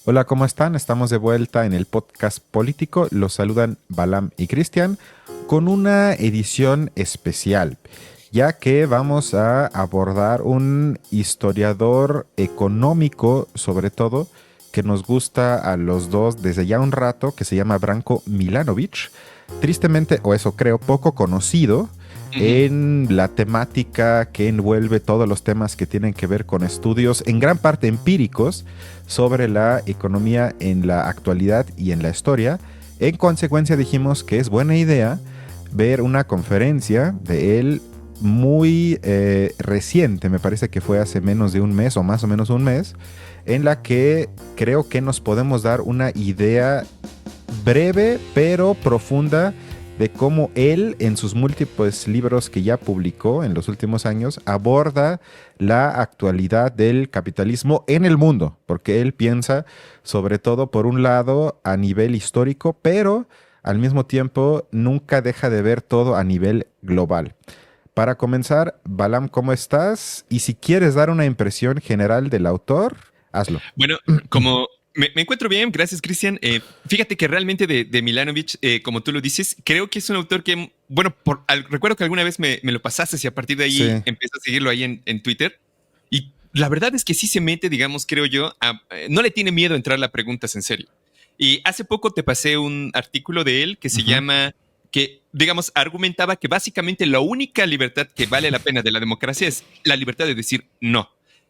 Hola, ¿cómo están? Estamos de vuelta en el podcast político. Los saludan Balam y Cristian con una edición especial, ya que vamos a abordar un historiador económico, sobre todo, que nos gusta a los dos desde ya un rato, que se llama Branko Milanovic. Tristemente, o eso creo, poco conocido Ujú. en la temática que envuelve todos los temas que tienen que ver con estudios, en gran parte empíricos, sobre la economía en la actualidad y en la historia. En consecuencia dijimos que es buena idea ver una conferencia de él muy reciente, me parece que fue hace menos de un mes o más o menos un mes, en la que creo que nos podemos dar una idea breve pero profunda de cómo él, en sus múltiples libros que ya publicó en los últimos años, aborda la actualidad del capitalismo en el mundo, porque él piensa sobre todo, por un lado, a nivel histórico, pero al mismo tiempo nunca deja de ver todo a nivel global. Para comenzar, Balam, ¿cómo estás? Y si quieres dar una impresión general del autor, hazlo. Bueno, como me encuentro bien, gracias, Cristian. Fíjate que realmente de Milanovic, como tú lo dices, creo que es un autor que, bueno, recuerdo que alguna vez me lo pasaste y a partir de ahí Sí. empecé a seguirlo ahí en Twitter. Y la verdad es que sí se mete, digamos, creo yo, no le tiene miedo a entrar a preguntas en serio. Y hace poco te pasé un artículo de él que se Ujú. llama, que, digamos, argumentaba que básicamente la única libertad que vale la pena de la democracia es la libertad de decir no.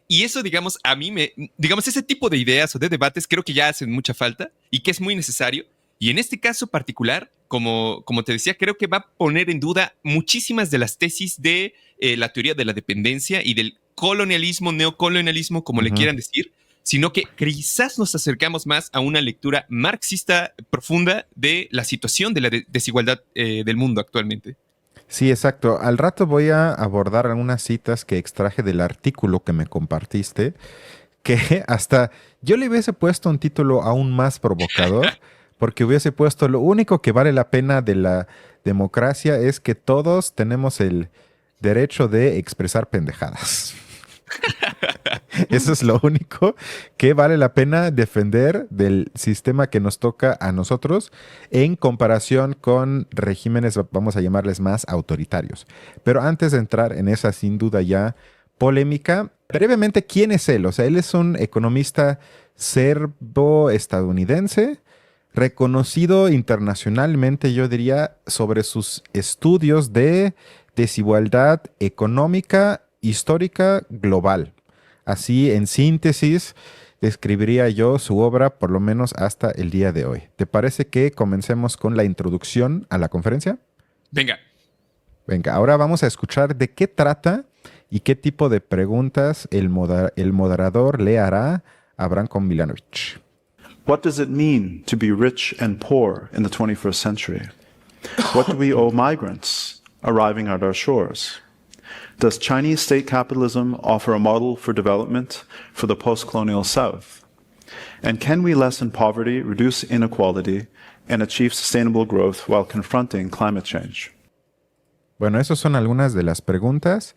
Y eso, digamos, a mí digamos, ese tipo de ideas o de debates creo que ya hacen mucha falta y que es muy necesario. Y en este caso particular, como te decía, creo que va a poner en duda muchísimas de las tesis de la teoría de la dependencia y del colonialismo, neocolonialismo, como le Ujú. quieran decir, sino que quizás nos acercamos más a una lectura marxista profunda de la situación de la desigualdad del mundo actualmente. Sí, exacto. Al rato voy a abordar algunas citas que extraje del artículo que me compartiste, que hasta yo le hubiese puesto un título aún más provocador, porque hubiese puesto lo único que vale la pena de la democracia es que todos tenemos el derecho de expresar pendejadas. Eso es lo único que vale la pena defender del sistema que nos toca a nosotros en comparación con regímenes, vamos a llamarles más autoritarios. Pero antes de entrar en esa sin duda ya polémica, brevemente, ¿quién es él? O sea, él es un economista serbo-estadounidense, reconocido internacionalmente, yo diría, sobre sus estudios de desigualdad económica histórica global. Así, en síntesis, describiría yo su obra por lo menos hasta el día de hoy. ¿Te parece que comencemos con la introducción a la conferencia? Venga. Venga, ahora vamos a escuchar de qué trata y qué tipo de preguntas el moderador le hará a Branko Milanovic. What does it mean to be rich and poor in the 21st century? What do we owe migrants arriving at our shores? Does Chinese state capitalism offer a model for development for the post colonial South? And can we lessen poverty, reduce inequality, and achieve sustainable growth while confronting climate change? Bueno, esas son algunas de las preguntas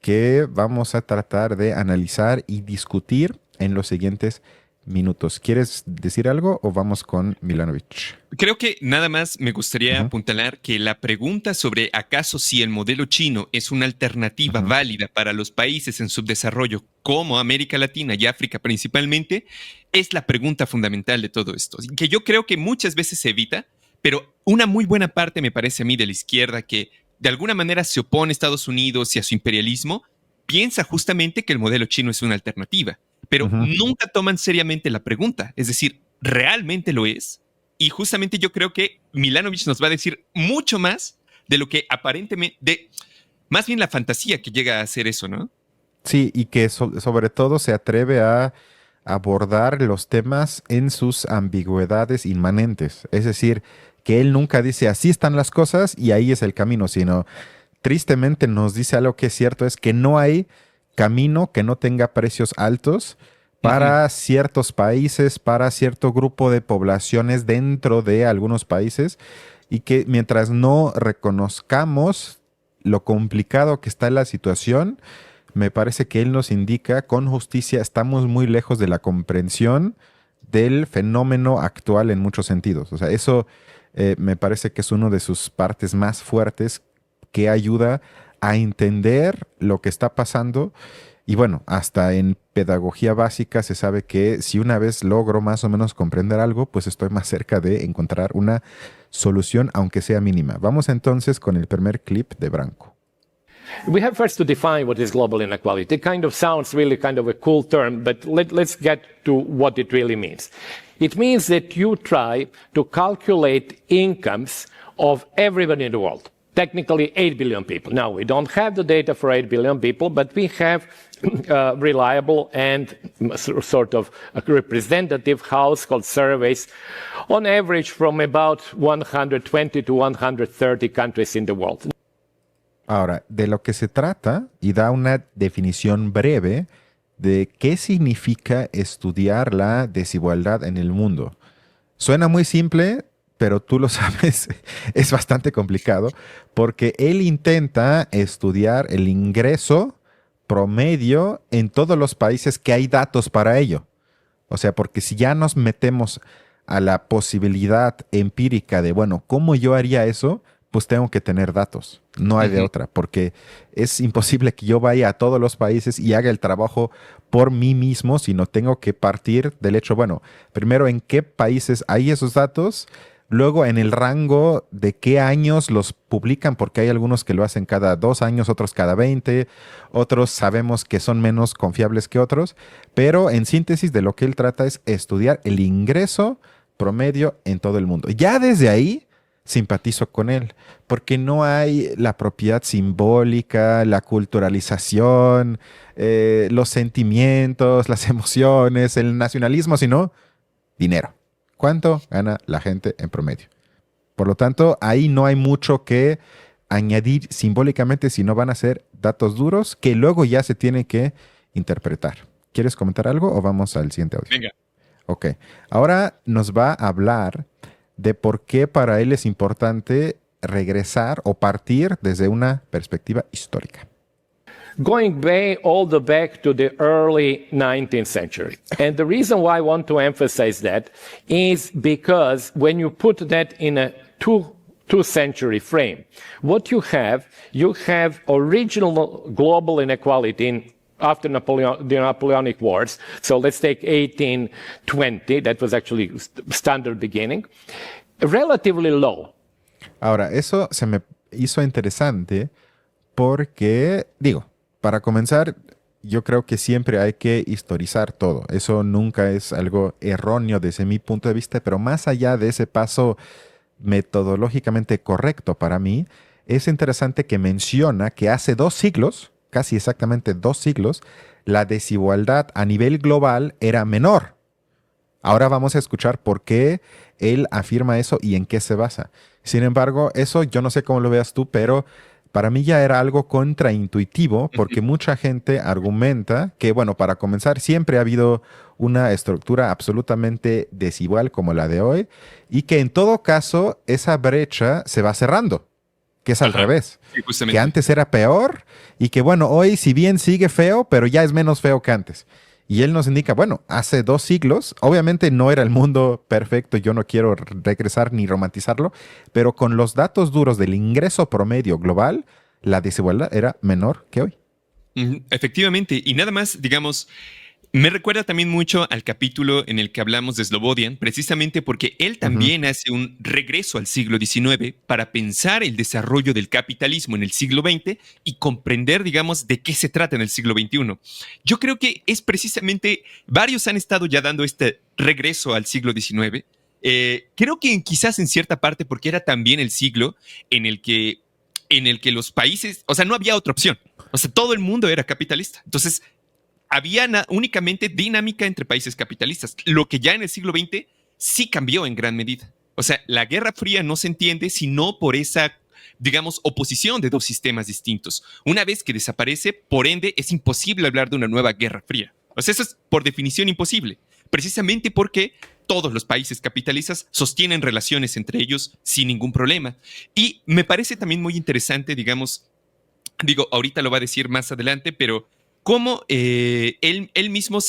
que vamos a tratar de analizar y discutir en los siguientes minutos. ¿Quieres decir algo o vamos con Milanovic? Creo que nada más me gustaría Ujú, apuntalar que la pregunta sobre acaso si el modelo chino es una alternativa ujú. válida para los países en subdesarrollo como América Latina y África principalmente, es la pregunta fundamental de todo esto, que yo creo que muchas veces se evita, pero una muy buena parte me parece a mí de la izquierda que de alguna manera se opone a Estados Unidos y a su imperialismo, piensa justamente que el modelo chino es una alternativa, pero Ujú. nunca toman seriamente la pregunta, es decir, ¿realmente lo es? Y justamente yo creo que Milanovic nos va a decir mucho más de lo que aparentemente, más bien la fantasía que llega a hacer eso, ¿no? Sí, y que sobre todo se atreve a abordar los temas en sus ambigüedades inmanentes. Es decir, que él nunca dice así están las cosas y ahí es el camino, sino tristemente nos dice algo que es cierto, es que no hay camino que no tenga precios altos Ujú. para ciertos países, para cierto grupo de poblaciones dentro de algunos países, y que mientras no reconozcamos lo complicado que está la situación, me parece que él nos indica con justicia, estamos muy lejos de la comprensión del fenómeno actual en muchos sentidos. O sea, eso me parece que es una de sus partes más fuertes que ayuda a entender lo que está pasando. Y bueno, hasta en pedagogía básica se sabe que si una vez logro más o menos comprender algo, pues estoy más cerca de encontrar una solución, aunque sea mínima. Vamos entonces con el primer clip de Branco. We have first to define what is global inequality. It kind of sounds really kind of a cool term, but let's get to what it really means. It means that you try to calculate incomes of everybody in the world. Technically 8 billion people. Now, we don't have the data for 8 billion people, but we have reliable and sort of representative household surveys on average from about 120 to 130 countries in the world. Ahora, de lo que se trata, y da una definición breve de qué significa estudiar la desigualdad en el mundo. Suena muy simple, pero tú lo sabes, es bastante complicado, porque él intenta estudiar el ingreso promedio en todos los países que hay datos para ello. O sea, porque si ya nos metemos a la posibilidad empírica de, bueno, ¿cómo yo haría eso? Pues tengo que tener datos. No hay de otra, porque es imposible que yo vaya a todos los países y haga el trabajo por mí mismo, sino tengo que partir del hecho, bueno, primero en qué países hay esos datos, luego en el rango de qué años los publican, porque hay algunos que lo hacen cada 2 años, otros cada 20, otros sabemos que son menos confiables que otros, pero en síntesis de lo que él trata es estudiar el ingreso promedio en todo el mundo. Ya desde ahí simpatizo con él, porque no hay la propiedad simbólica, la culturalización, los sentimientos, las emociones, el nacionalismo, sino dinero. ¿Cuánto gana la gente en promedio? Por lo tanto, ahí no hay mucho que añadir simbólicamente, si no van a ser datos duros que luego ya se tienen que interpretar. ¿Quieres comentar algo o vamos al siguiente audio? Venga. Ok. Ahora nos va a hablar de por qué para él es importante regresar o partir desde una perspectiva histórica. Going all the back to the early 19th century. And the reason why I want to emphasize that is because when you put that in a two-century frame, what you have original global inequality after the Napoleonic Wars. So let's take 1820, that was actually standard beginning, relatively low. Ahora, eso se me hizo interesante porque, para comenzar, yo creo que siempre hay que historizar todo. Eso nunca es algo erróneo desde mi punto de vista, pero más allá de ese paso metodológicamente correcto para mí, es interesante que menciona que hace 2 siglos, casi exactamente 2 siglos, la desigualdad a nivel global era menor. Ahora vamos a escuchar por qué él afirma eso y en qué se basa. Sin embargo, eso yo no sé cómo lo veas tú, pero para mí ya era algo contraintuitivo porque mucha gente argumenta que, bueno, para comenzar, siempre ha habido una estructura absolutamente desigual como la de hoy y que en todo caso esa brecha se va cerrando, que es al revés, Sí, que antes era peor y que, bueno, hoy si bien sigue feo, pero ya es menos feo que antes. Y él nos indica, bueno, hace 2 siglos, obviamente no era el mundo perfecto, yo no quiero regresar ni romantizarlo, pero con los datos duros del ingreso promedio global, la desigualdad era menor que hoy. Efectivamente, y nada más, digamos, me recuerda también mucho al capítulo en el que hablamos de Slobodian, precisamente porque él también hace un regreso al siglo XIX para pensar el desarrollo del capitalismo en el siglo XX y comprender, digamos, de qué se trata en el siglo XXI. Yo creo que es precisamente, varios han estado ya dando este regreso al siglo XIX. Creo que quizás en cierta parte porque era también el siglo en el que los países, o sea, no había otra opción. O sea, todo el mundo era capitalista. Entonces, había únicamente dinámica entre países capitalistas, lo que ya en el siglo XX sí cambió en gran medida. O sea, la Guerra Fría no se entiende sino por esa, digamos, oposición de 2 sistemas distintos. Una vez que desaparece, por ende, es imposible hablar de una nueva Guerra Fría. O sea, eso es por definición imposible, precisamente porque todos los países capitalistas sostienen relaciones entre ellos sin ningún problema. Y me parece también muy interesante, digamos, ahorita lo va a decir más adelante, pero cómo él mismo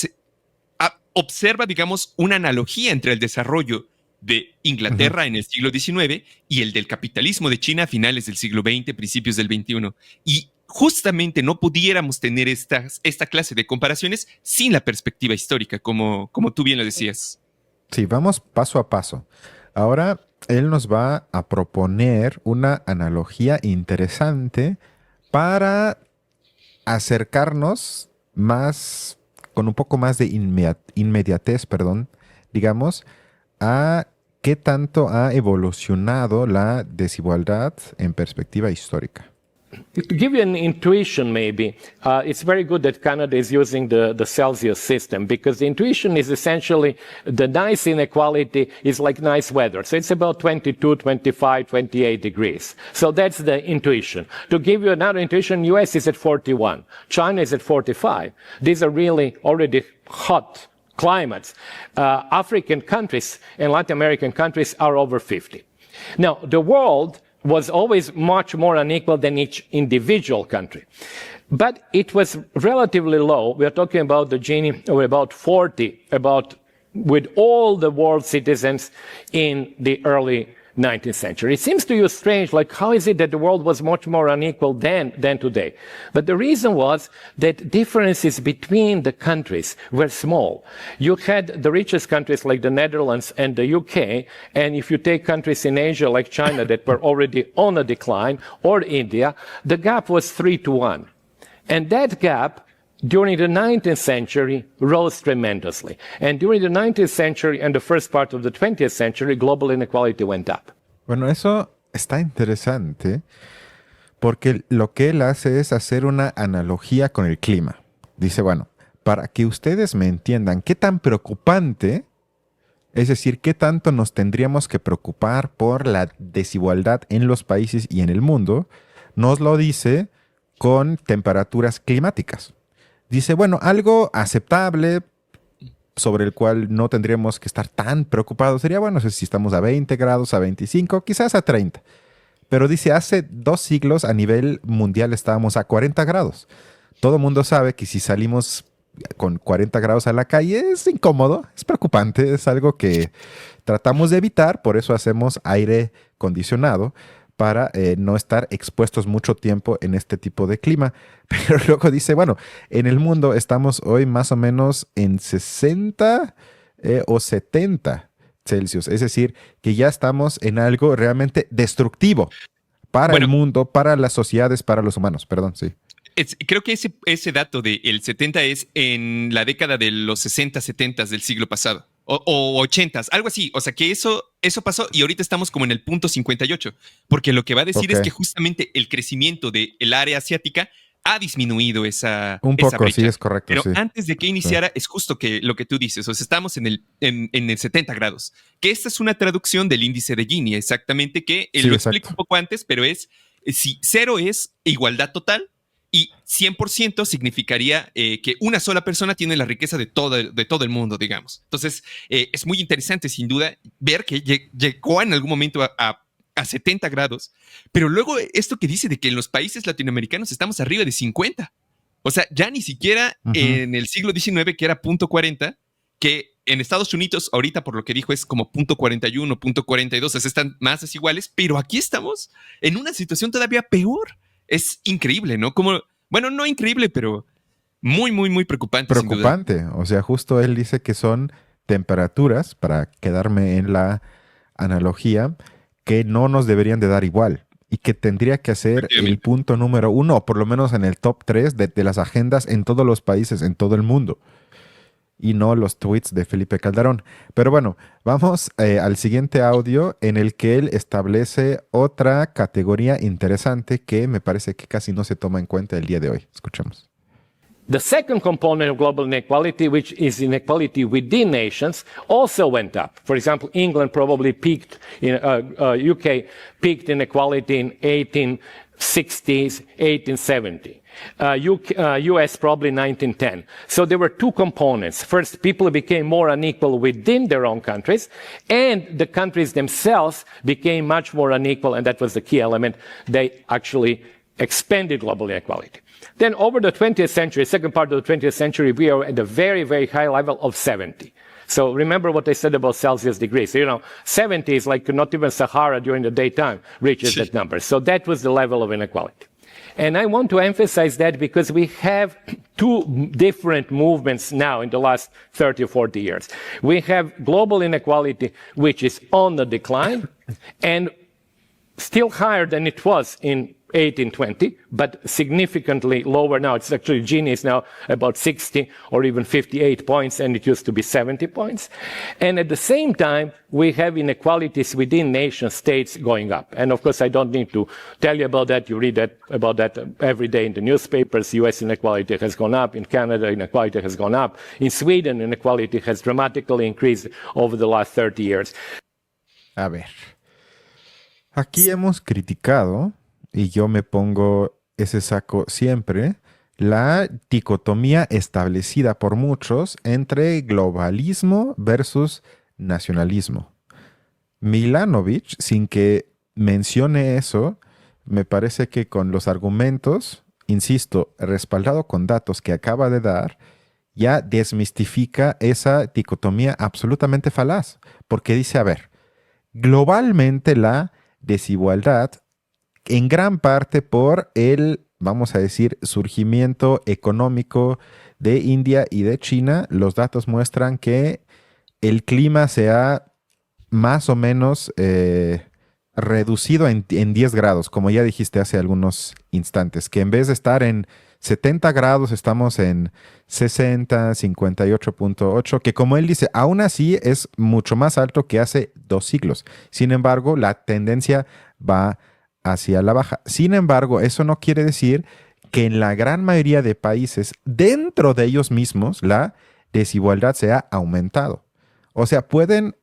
observa, digamos, una analogía entre el desarrollo de Inglaterra en el siglo XIX y el del capitalismo de China a finales del siglo XX, principios del XXI. Y justamente no pudiéramos tener esta clase de comparaciones sin la perspectiva histórica, como tú bien lo decías. Sí, vamos paso a paso. Ahora él nos va a proponer una analogía interesante para acercarnos más, con un poco más de inmediatez, digamos, a qué tanto ha evolucionado la desigualdad en perspectiva histórica. To give you an intuition, maybe, it's very good that Canada is using the Celsius system, because the intuition is essentially the nice inequality is like nice weather. So it's about 22, 25, 28 degrees. So that's the intuition. To give you another intuition, US is at 41. China is at 45. These are really already hot climates. African countries and Latin American countries are over 50. Now, the world was always much more unequal than each individual country. But it was relatively low. We are talking about the Gini of about 40, with all the world citizens in the early 19th century. It seems to you strange, like how is it that the world was much more unequal than today? But the reason was that differences between the countries were small. You had the richest countries like the Netherlands and the UK, and if you take countries in Asia like China that were already on a decline, or India, the gap was 3-1. And that gap during the 19th century rose tremendously. And during the 19th century and the first part of the 20th century, global inequality went up. Bueno, eso está interesante porque lo que él hace es hacer una analogía con el clima. Dice, bueno, para que ustedes me entiendan qué tan preocupante, es decir, qué tanto nos tendríamos que preocupar por la desigualdad en los países y en el mundo, nos lo dice con temperaturas climáticas. Dice, bueno, algo aceptable sobre el cual no tendríamos que estar tan preocupados sería, bueno, si estamos a 20 grados, a 25, quizás a 30. Pero dice, hace 2 siglos a nivel mundial estábamos a 40 grados. Todo el mundo sabe que si salimos con 40 grados a la calle es incómodo, es preocupante, es algo que tratamos de evitar, por eso hacemos aire acondicionado, para no estar expuestos mucho tiempo en este tipo de clima. Pero luego dice, bueno, en el mundo estamos hoy más o menos en 60 o 70 Celsius. Es decir, que ya estamos en algo realmente destructivo para el mundo, para las sociedades, para los humanos. Perdón, sí. Creo que ese dato del 70 es en la década de los 60, 70 del siglo pasado. O 80s, algo así. O sea que eso pasó y ahorita estamos como en el punto 58. Porque lo que va a decir es que justamente el crecimiento del área asiática ha disminuido esa brecha. Sí, es correcto. Pero sí. antes de que iniciara, es justo que lo que tú dices. O sea, estamos en el 70 grados. Que esta es una traducción del índice de Gini, exactamente, que lo explico un poco antes, pero es si 0 es igualdad total, y 100% significaría que una sola persona tiene la riqueza de todo el mundo, digamos. Entonces, es muy interesante, sin duda, ver que llegó en algún momento a 70 grados, pero luego esto que dice de que en los países latinoamericanos estamos arriba de 50. O sea, ya ni siquiera en el siglo XIX, que era .40, que en Estados Unidos, ahorita por lo que dijo, es como .41, .42, o sea, están más desiguales, pero aquí estamos en una situación todavía peor. Es increíble, ¿no? Como, bueno, no increíble, pero muy, muy, muy preocupante. Preocupante. O sea, justo él dice que son temperaturas, para quedarme en la analogía, que no nos deberían de dar igual y que tendría que ser el punto número 1, o por lo menos en el top 3 de las agendas en todos los países, en todo el mundo. Y no los tweets de Felipe Calderón. Pero bueno, vamos al siguiente audio en el que él establece otra categoría interesante que me parece que casi no se toma en cuenta el día de hoy. Escuchemos. The second component of global inequality, which is inequality within nations, also went up. For example, England probably peaked in UK peaked inequality in 1860s, 1870. US probably 1910. So there were 2 components. First, people became more unequal within their own countries, and the countries themselves became much more unequal, and that was the key element. They actually expanded global inequality. Then over the 20th century, second part of the 20th century, we are at a very, very high level of 70. So remember what I said about Celsius degrees. 70 is like not even Sahara during the daytime reaches that number. So that was the level of inequality. And I want to emphasize that because we have two different movements now in the last 30 or 40 years. We have global inequality, which is on the decline and still higher than it was in 1820, but significantly lower now. It's actually Gini is now about 60 or even 58 points, and it used to be 70 points. And at the same time, we have inequalities within nation states going up. And of course, I don't need to tell you about that. You read about that every day in the newspapers. US inequality has gone up. In Canada, inequality has gone up. In Sweden, inequality has dramatically increased over the last 30 years. A ver, aquí hemos criticado, y yo me pongo ese saco siempre, la dicotomía establecida por muchos entre globalismo versus nacionalismo. Milanovic, sin que mencione eso, me parece que con los argumentos, insisto, respaldado con datos que acaba de dar, ya desmistifica esa dicotomía absolutamente falaz. Porque dice, a ver, globalmente la desigualdad, en gran parte por el, vamos a decir, surgimiento económico de India y de China, los datos muestran que el clima se ha más o menos reducido en 10 grados, como ya dijiste hace algunos instantes, que en vez de estar en 70 grados estamos en 60, 58.8, que como él dice, aún así es mucho más alto que hace 2 siglos. Sin embargo, la tendencia va hacia la baja. Sin embargo, eso no quiere decir que en la gran mayoría de países, dentro de ellos mismos, la desigualdad se ha aumentado. O sea, pueden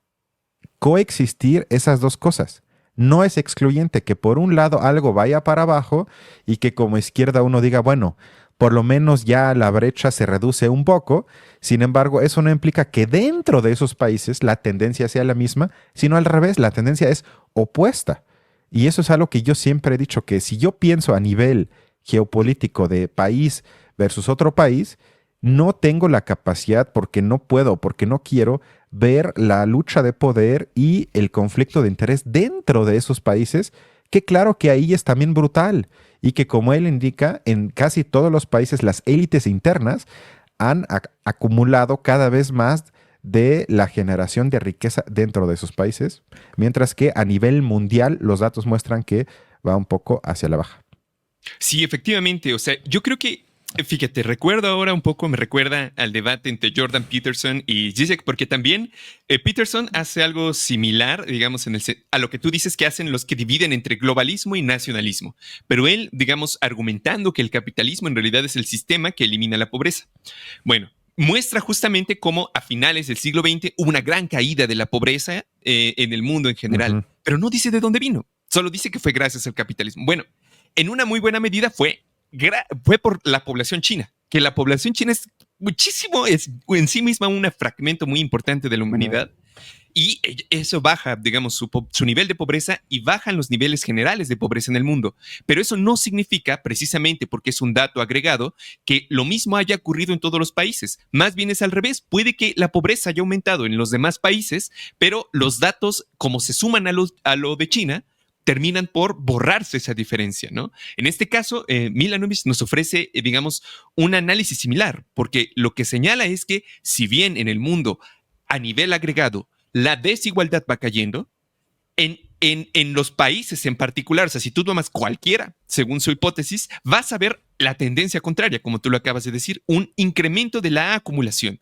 coexistir esas dos cosas. No es excluyente que por un lado algo vaya para abajo y que como izquierda uno diga, bueno, por lo menos ya la brecha se reduce un poco. Sin embargo, eso no implica que dentro de esos países la tendencia sea la misma, sino al revés, la tendencia es opuesta. Y eso es algo que yo siempre he dicho, que si yo pienso a nivel geopolítico de país versus otro país, no tengo la capacidad, porque no puedo, porque no quiero, ver la lucha de poder y el conflicto de interés dentro de esos países, que claro que ahí es también brutal. Y que como él indica, en casi todos los países las élites internas han acumulado cada vez más de la generación de riqueza dentro de esos países, mientras que a nivel mundial los datos muestran que va un poco hacia la baja. Sí, efectivamente. O sea, yo creo que, fíjate, me recuerda al debate entre Jordan Peterson y Zizek, porque también Peterson hace algo similar, digamos, a lo que tú dices que hacen los que dividen entre globalismo y nacionalismo. Pero él, digamos, argumentando que el capitalismo en realidad es el sistema que elimina la pobreza. Bueno, muestra justamente cómo a finales del siglo XX hubo una gran caída de la pobreza en el mundo en general, pero no dice de dónde vino, solo dice que fue gracias al capitalismo. Bueno, en una muy buena medida fue por la población china, que la población china es muchísimo, es en sí misma un fragmento muy importante de la humanidad, y eso baja, digamos, su nivel de pobreza y bajan los niveles generales de pobreza en el mundo. Pero eso no significa, precisamente porque es un dato agregado, que lo mismo haya ocurrido en todos los países. Más bien es al revés. Puede que la pobreza haya aumentado en los demás países, pero los datos, como se suman a lo de China, terminan por borrarse esa diferencia, ¿no? En este caso, Milanovic nos ofrece, digamos, un análisis similar, porque lo que señala es que si bien en el mundo, a nivel agregado, la desigualdad va cayendo, en los países en particular, o sea, si tú tomas cualquiera, según su hipótesis, vas a ver la tendencia contraria, como tú lo acabas de decir, un incremento de la acumulación.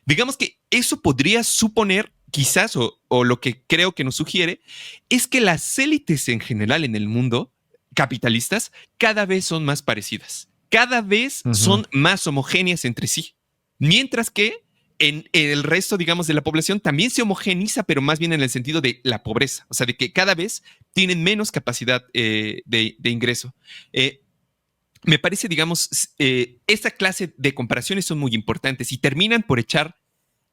Digamos que eso podría suponer, quizás, o lo que creo que nos sugiere, es que las élites en general en el mundo, capitalistas, cada vez son más parecidas, cada vez son más homogéneas entre sí, mientras que en el resto, digamos, de la población también se homogeniza, pero más bien en el sentido de la pobreza, o sea, de que cada vez tienen menos capacidad de ingreso. Me parece, digamos, esta clase de comparaciones son muy importantes y terminan por echar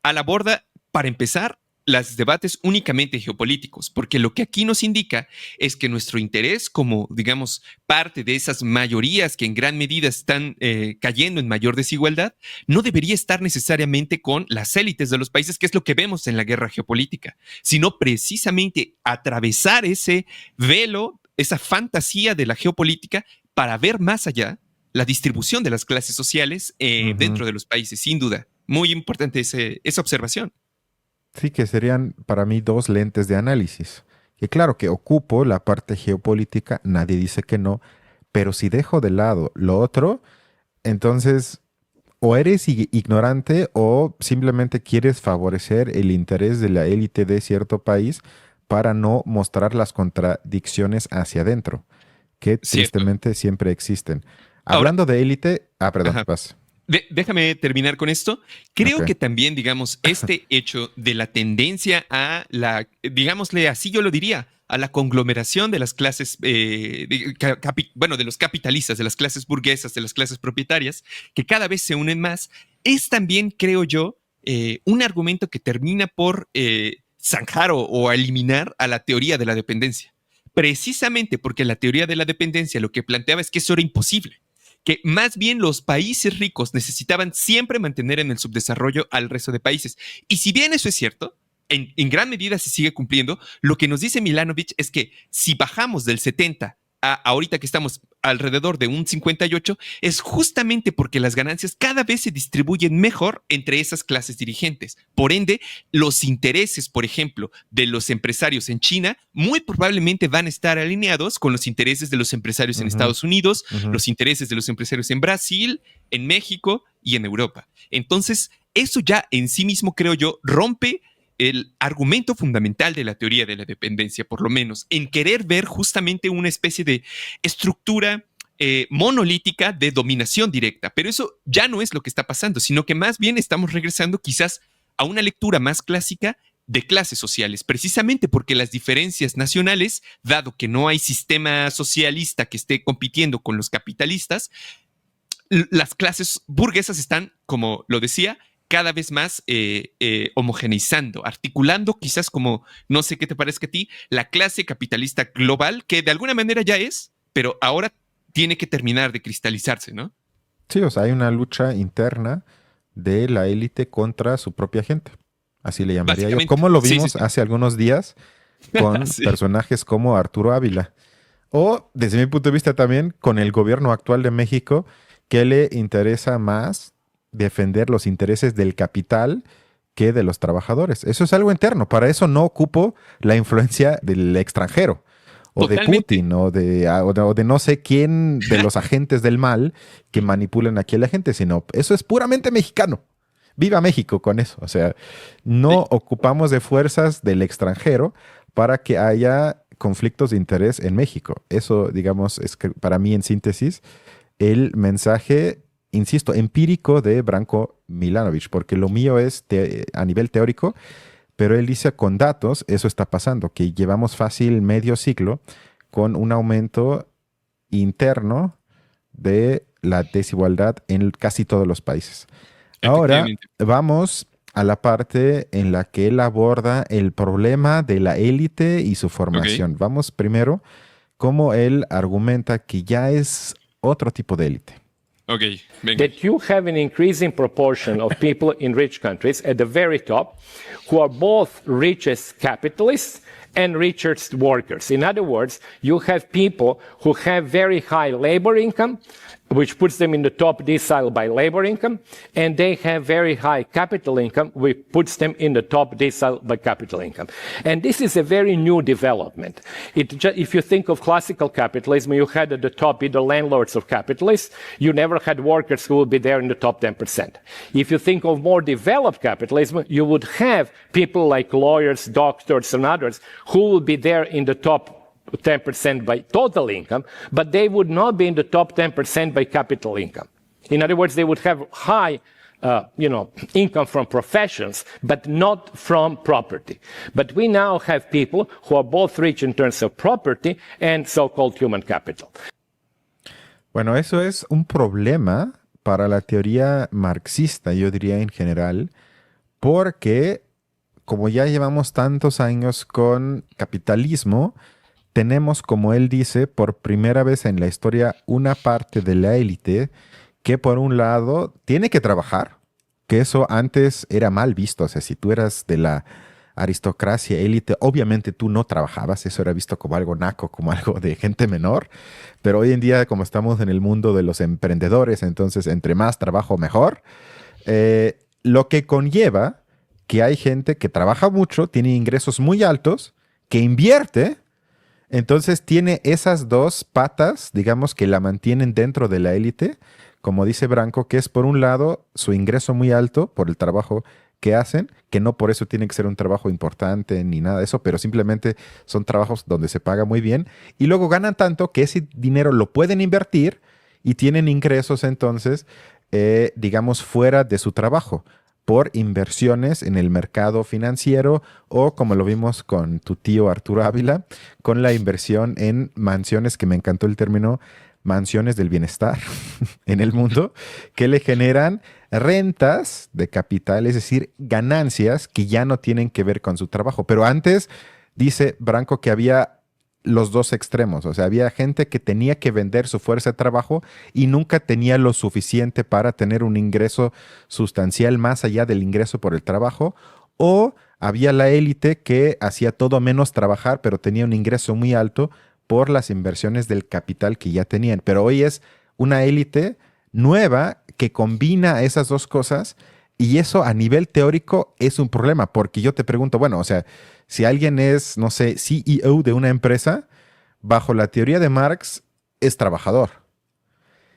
a la borda, para empezar, los debates únicamente geopolíticos, porque lo que aquí nos indica es que nuestro interés como, digamos, parte de esas mayorías que en gran medida están cayendo en mayor desigualdad, no debería estar necesariamente con las élites de los países, que es lo que vemos en la guerra geopolítica, sino precisamente atravesar ese velo, esa fantasía de la geopolítica para ver más allá la distribución de las clases sociales dentro de los países, sin duda. Muy importante esa observación. Sí, que serían para mí dos lentes de análisis. Que claro que ocupo la parte geopolítica, nadie dice que no, pero si dejo de lado lo otro, entonces o eres ignorante o simplemente quieres favorecer el interés de la élite de cierto país para no mostrar las contradicciones hacia adentro, que Cierto. tristemente siempre existen. Ahora, Hablando de élite, perdón, ajá. vas. Déjame terminar con esto. Creo Ok. que también, digamos, este hecho de la tendencia a la, digámosle así, yo lo diría, a la conglomeración de las clases, de los capitalistas, de las clases burguesas, de las clases propietarias, que cada vez se unen más, es también, creo yo, un argumento que termina por zanjar o eliminar a la teoría de la dependencia. Precisamente porque la teoría de la dependencia lo que planteaba es que eso era imposible, que más bien los países ricos necesitaban siempre mantener en el subdesarrollo al resto de países. Y si bien eso es cierto, en gran medida se sigue cumpliendo, lo que nos dice Milanovic es que si bajamos del 70 a ahorita que estamos alrededor de un 58, es justamente porque las ganancias cada vez se distribuyen mejor entre esas clases dirigentes. Por ende, los intereses, por ejemplo, de los empresarios en China muy probablemente van a estar alineados con los intereses de los empresarios en Estados Unidos, los intereses de los empresarios en Brasil, en México y en Europa. Entonces, eso ya en sí mismo, creo yo, rompe el argumento fundamental de la teoría de la dependencia, por lo menos, en querer ver justamente una especie de estructura monolítica de dominación directa. Pero eso ya no es lo que está pasando, sino que más bien estamos regresando quizás a una lectura más clásica de clases sociales, precisamente porque las diferencias nacionales, dado que no hay sistema socialista que esté compitiendo con los capitalistas, las clases burguesas están, como lo decía, cada vez más homogeneizando, articulando quizás como, no sé qué te parezca a ti, la clase capitalista global, que de alguna manera ya es, pero ahora tiene que terminar de cristalizarse, ¿no? Sí, o sea, hay una lucha interna de la élite contra su propia gente. Así le llamaría yo. Básicamente. Como lo Sí, sí, vimos sí. hace algunos días con Sí. personajes como Arturo Ávila. O, desde mi punto de vista también, con el gobierno actual de México, que le interesa más defender los intereses del capital que de los trabajadores. Eso es algo interno. Para eso no ocupo la influencia del extranjero, o de Totalmente. Putin, o de no sé quién de los agentes del mal que manipulan aquí a la gente, sino eso es puramente mexicano. Viva México con eso. O sea, no ocupamos de fuerzas del extranjero para que haya conflictos de interés en México. Eso, digamos, es que para mí, en síntesis, el mensaje, insisto, empírico de Branko Milanovic, porque lo mío es a nivel teórico, pero él dice con datos, eso está pasando, que llevamos fácil medio siglo con un aumento interno de la desigualdad en casi todos los países. Ahora Efectivamente. vamos a la parte en la que él aborda el problema de la élite y su formación. Vamos primero cómo él argumenta que ya es otro tipo de élite. Ok, venga. That you have an increasing proportion of people in rich countries at the very top who are both richest capitalists and richest workers. In other words, you have people who have very high labor income, which puts them in the top decile by labor income, and they have very high capital income, which puts them in the top decile by capital income. And this is a very new development. If you think of classical capitalism, you had at the top either landlords or capitalists. You never had workers who would be there in the top 10%. If you think of more developed capitalism, you would have people like lawyers, doctors, and others who would be there in the top 10% by total income, but they would not be in the top 10% by capital income. In other words, they would have high income from professions, but not from property. But we now have people who are both rich in terms of property and so-called human capital. Bueno, eso es un problema para la teoría marxista, yo diría en general, porque como ya llevamos tantos años con capitalismo, tenemos, como él dice, por primera vez en la historia, una parte de la élite que por un lado tiene que trabajar, que eso antes era mal visto. O sea, si tú eras de la aristocracia élite, obviamente tú no trabajabas, eso era visto como algo naco, como algo de gente menor, pero hoy en día como estamos en el mundo de los emprendedores, entonces entre más trabajo mejor, lo que conlleva que hay gente que trabaja mucho, tiene ingresos muy altos, que invierte, entonces tiene esas dos patas, digamos, que la mantienen dentro de la élite, como dice Branco, que es por un lado su ingreso muy alto por el trabajo que hacen, que no por eso tiene que ser un trabajo importante ni nada de eso, pero simplemente son trabajos donde se paga muy bien y luego ganan tanto que ese dinero lo pueden invertir y tienen ingresos entonces, digamos, fuera de su trabajo por inversiones en el mercado financiero o como lo vimos con tu tío Arturo Ávila, con la inversión en mansiones, que me encantó el término, mansiones del bienestar en el mundo, que le generan rentas de capital, es decir, ganancias que ya no tienen que ver con su trabajo. Pero antes dice Branco que había los dos extremos, o sea, había gente que tenía que vender su fuerza de trabajo y nunca tenía lo suficiente para tener un ingreso sustancial más allá del ingreso por el trabajo, o había la élite que hacía todo menos trabajar, pero tenía un ingreso muy alto por las inversiones del capital que ya tenían. Pero hoy es una élite nueva que combina esas dos cosas y eso a nivel teórico es un problema, porque yo te pregunto, bueno, o sea, si alguien es, no sé, CEO de una empresa, bajo la teoría de Marx, es trabajador.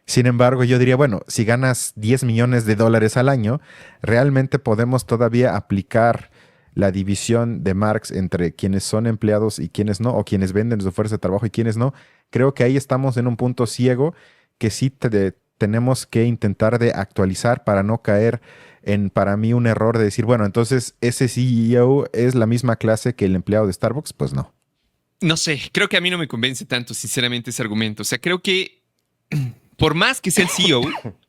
Sin embargo, yo diría, bueno, si ganas 10 millones de dólares al año, realmente podemos todavía aplicar la división de Marx entre quienes son empleados y quienes no, o quienes venden su fuerza de trabajo y quienes no. Creo que ahí estamos en un punto ciego que sí tenemos que intentar de actualizar para no caer en, para mí, un error de decir, bueno, entonces ese CEO es la misma clase que el empleado de Starbucks. Pues no. No sé, creo que a mí no me convence tanto, sinceramente, ese argumento. O sea, creo que por más que sea el CEO,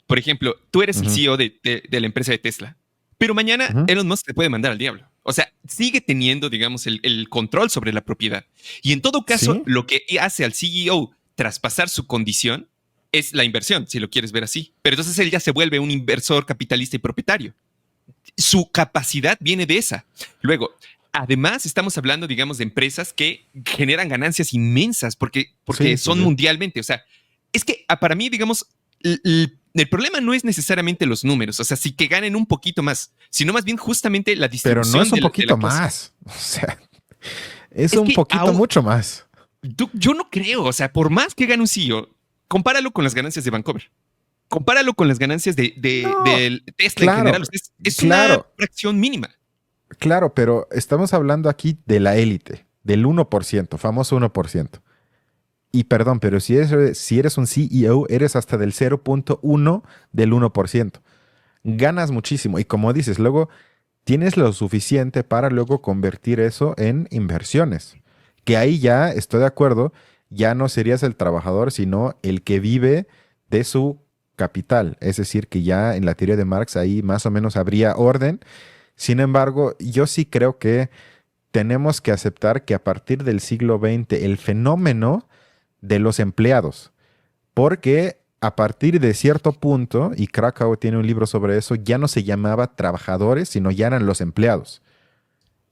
por ejemplo, tú eres el CEO de la empresa de Tesla, pero mañana Elon Musk te puede mandar al diablo. O sea, sigue teniendo, digamos, el control sobre la propiedad. Y en todo caso, ¿Sí? lo que hace al CEO traspasar su condición es la inversión, si lo quieres ver así. Pero entonces él ya se vuelve un inversor capitalista y propietario. Su capacidad viene de esa. Luego, además, estamos hablando, digamos, de empresas que generan ganancias inmensas porque Sí, son mundialmente. O sea, es que para mí, digamos, el problema no es necesariamente los números, o sea, sí que ganen un poquito más, sino más bien justamente la pero distribución no es un de la poquito cosa. más. O sea, es Es un que poquito mucho más. yo no creo, o sea, por más que gane un CEO, compáralo con las ganancias de Vancouver. Compáralo con las ganancias No, de Tesla en claro, general. O sea, es una claro, fracción mínima. claro, pero estamos hablando aquí de la élite, del 1%, famoso 1%. Y perdón, pero si eres un CEO, eres hasta del 0.1 del 1%. Ganas muchísimo. Y como dices, luego tienes lo suficiente para luego convertir eso en inversiones. Que ahí ya estoy de acuerdo, ya no serías el trabajador, sino el que vive de su capital. Es decir, que ya en la teoría de Marx ahí más o menos habría orden. Sin embargo, yo sí creo que tenemos que aceptar que a partir del siglo XX el fenómeno de los empleados, porque a partir de cierto punto, y Krakow tiene un libro sobre eso, ya no se llamaba trabajadores, sino ya eran los empleados.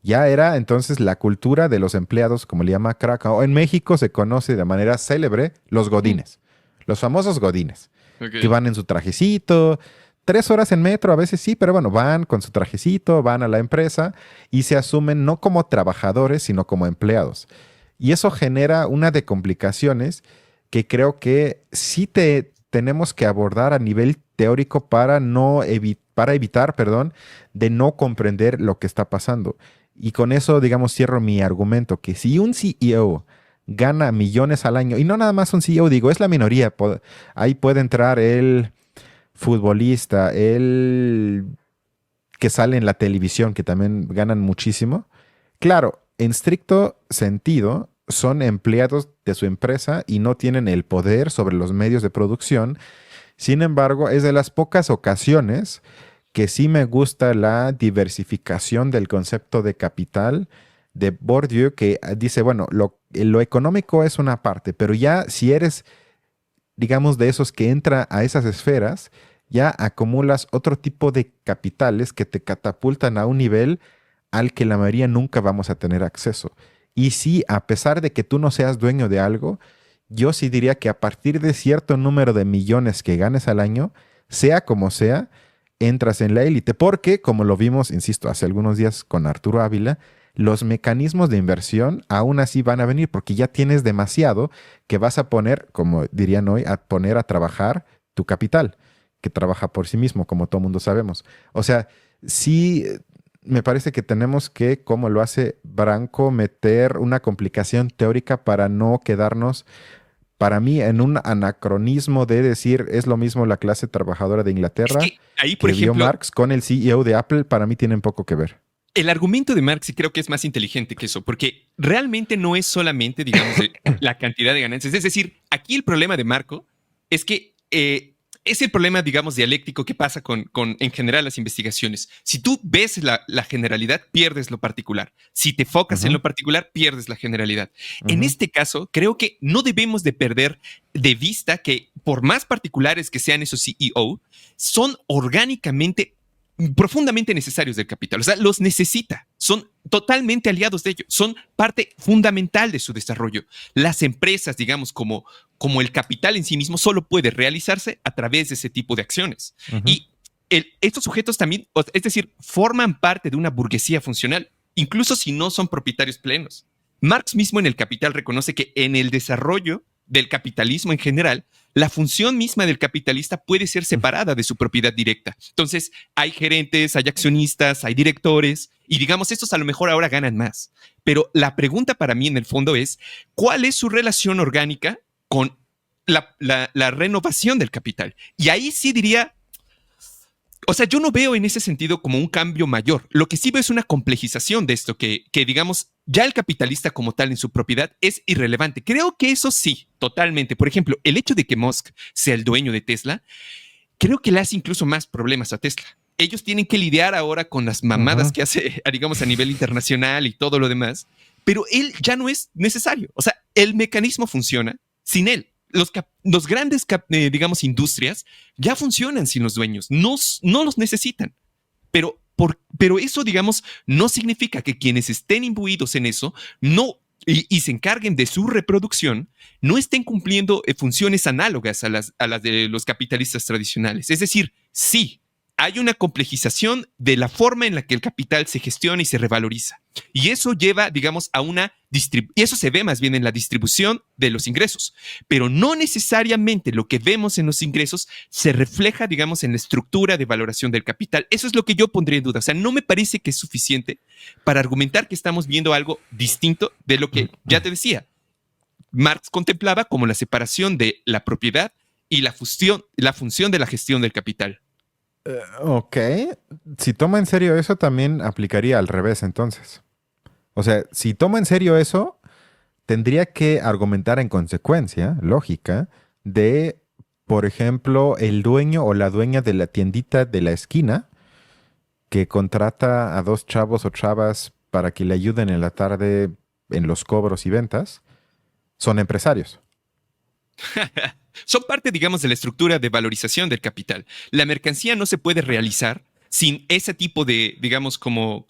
Ya era entonces la cultura de los empleados, como le llama Krakow. En México se conoce de manera célebre los godines, los famosos godines, que van en su trajecito, 3 horas en metro, a veces sí, pero bueno, van con su trajecito, van a la empresa y se asumen no como trabajadores, sino como empleados. Y eso genera una de complicaciones que creo que sí tenemos que abordar a nivel teórico para para evitar, perdón, de no comprender lo que está pasando. Y con eso, digamos, cierro mi argumento, que si un CEO gana millones al año, y no nada más un CEO, digo, es la minoría, ahí puede entrar el futbolista, el que sale en la televisión, que también ganan muchísimo. Claro, en estricto sentido, son empleados de su empresa y no tienen el poder sobre los medios de producción. Sin embargo, es de las pocas ocasiones que sí me gusta la diversificación del concepto de capital de Bourdieu, que dice, bueno, lo económico es una parte, pero ya si eres, digamos, de esos que entra a esas esferas, ya acumulas otro tipo de capitales que te catapultan a un nivel al que la mayoría nunca vamos a tener acceso. Y sí, a pesar de que tú no seas dueño de algo, yo sí diría que a partir de cierto número de millones que ganes al año, sea como sea, entras en la élite. Porque, como lo vimos, insisto, hace algunos días con Arturo Ávila, los mecanismos de inversión aún así van a venir porque ya tienes demasiado que vas a poner, como dirían hoy, a poner a trabajar tu capital, que trabaja por sí mismo, como todo mundo sabemos. O sea, sí me parece que tenemos que, como lo hace Branco, meter una complicación teórica para no quedarnos, para mí, en un anacronismo de decir es lo mismo la clase trabajadora de Es Inglaterra que ahí, por que vio ejemplo, Marx con el CEO de Apple, para mí tienen poco que ver. el argumento de Marx sí creo que es más inteligente que eso, porque realmente no es solamente, digamos, la cantidad de ganancias. Es decir, aquí el problema de Marco es que es el problema, digamos, dialéctico que pasa con en general las investigaciones. Si tú ves la generalidad, pierdes lo particular. Si te focas en lo particular, pierdes la generalidad. En este caso, creo que no debemos de perder de vista que por más particulares que sean esos CEO, son orgánicamente profundamente necesarios del capital, o sea, los necesita, son totalmente aliados de ellos, son parte fundamental de su desarrollo. Las empresas, digamos, como el capital en sí mismo, solo puede realizarse a través de ese tipo de acciones. Y estos sujetos también, es decir, forman parte de una burguesía funcional, incluso si no son propietarios plenos. Marx mismo en El Capital reconoce que en el desarrollo del capitalismo en general, la función misma del capitalista puede ser separada de su propiedad directa. Entonces, hay gerentes, hay accionistas, hay directores, y digamos, estos a lo mejor ahora ganan más. Pero la pregunta para mí en el fondo es, ¿cuál es su relación orgánica con la renovación del capital? Y ahí sí diría, o sea, yo no veo en ese sentido como un cambio mayor. Lo que sí veo es una complejización de esto, que digamos, ya el capitalista como tal en su propiedad es irrelevante. Creo que eso sí, totalmente. Por ejemplo, el hecho de que Musk sea el dueño de Tesla, creo que le hace incluso más problemas a Tesla. Ellos tienen que lidiar ahora con las mamadas que hace, digamos, a nivel internacional y todo lo demás, pero él ya no es necesario. O sea, el mecanismo funciona sin él. Los grandes, digamos, industrias ya funcionan sin los dueños, no los necesitan. Pero eso, digamos, no significa que quienes estén imbuidos en eso no y se encarguen de su reproducción, no estén cumpliendo funciones análogas a las de los capitalistas tradicionales. Es decir, sí, hay una complejización de la forma en la que el capital se gestiona y se revaloriza. Y eso lleva, digamos, a y eso se ve más bien en la distribución de los ingresos. Pero no necesariamente lo que vemos en los ingresos se refleja, digamos, en la estructura de valoración del capital. Eso es lo que yo pondría en duda. O sea, no me parece que es suficiente para argumentar que estamos viendo algo distinto de lo que ya te decía. Marx contemplaba como la separación de la propiedad y la función de la gestión del capital. Ok, si toma en serio eso, también aplicaría al revés entonces. O sea, si toma en serio eso, tendría que argumentar en consecuencia, lógica, de, por ejemplo, el dueño o la dueña de la tiendita de la esquina que contrata a dos chavos o chavas para que le ayuden en la tarde en los cobros y ventas, son empresarios. Son parte, digamos, de la estructura de valorización del capital. La mercancía no se puede realizar sin ese tipo de, digamos, como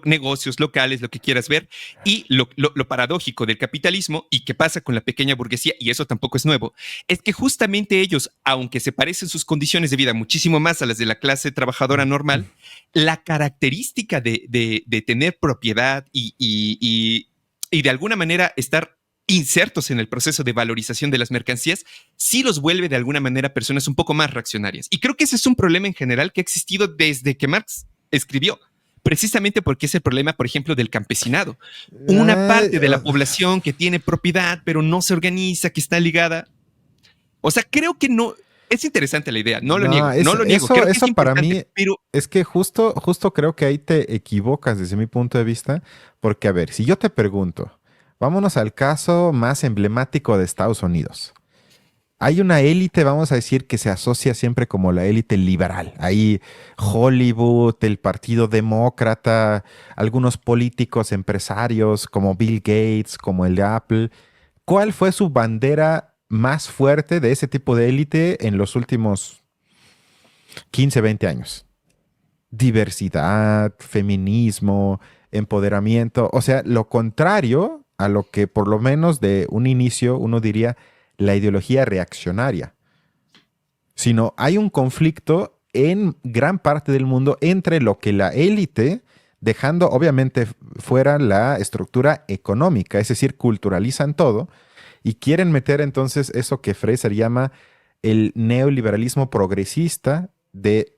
negocios locales, lo que quieras ver. Y lo paradójico del capitalismo y que pasa con la pequeña burguesía, y eso tampoco es nuevo, es que justamente ellos, aunque se parecen sus condiciones de vida muchísimo más a las de la clase trabajadora normal, la característica de tener propiedad y de alguna manera estar insertos en el proceso de valorización de las mercancías, sí los vuelve de alguna manera personas un poco más reaccionarias. Y creo que ese es un problema en general que ha existido desde que Marx escribió, precisamente porque es el problema, por ejemplo, del campesinado. Una parte de la población que tiene propiedad, pero no se organiza, que está ligada. O sea, creo que no... Es interesante la idea, no lo niego. Creo que eso es para mí pero... es que justo creo que ahí te equivocas desde mi punto de vista, porque a ver, si yo te pregunto, vámonos al caso más emblemático de Estados Unidos. Hay una élite, vamos a decir, que se asocia siempre como la élite liberal. Ahí Hollywood, el Partido Demócrata, algunos políticos empresarios como Bill Gates, como el de Apple. ¿Cuál fue su bandera más fuerte de ese tipo de élite en los últimos 15, 20 años? Diversidad, feminismo, empoderamiento. O sea, lo contrario a lo que por lo menos de un inicio uno diría la ideología reaccionaria. Sino hay un conflicto en gran parte del mundo entre lo que la élite, dejando obviamente fuera la estructura económica, es decir, culturalizan todo y quieren meter entonces eso que Fraser llama el neoliberalismo progresista, de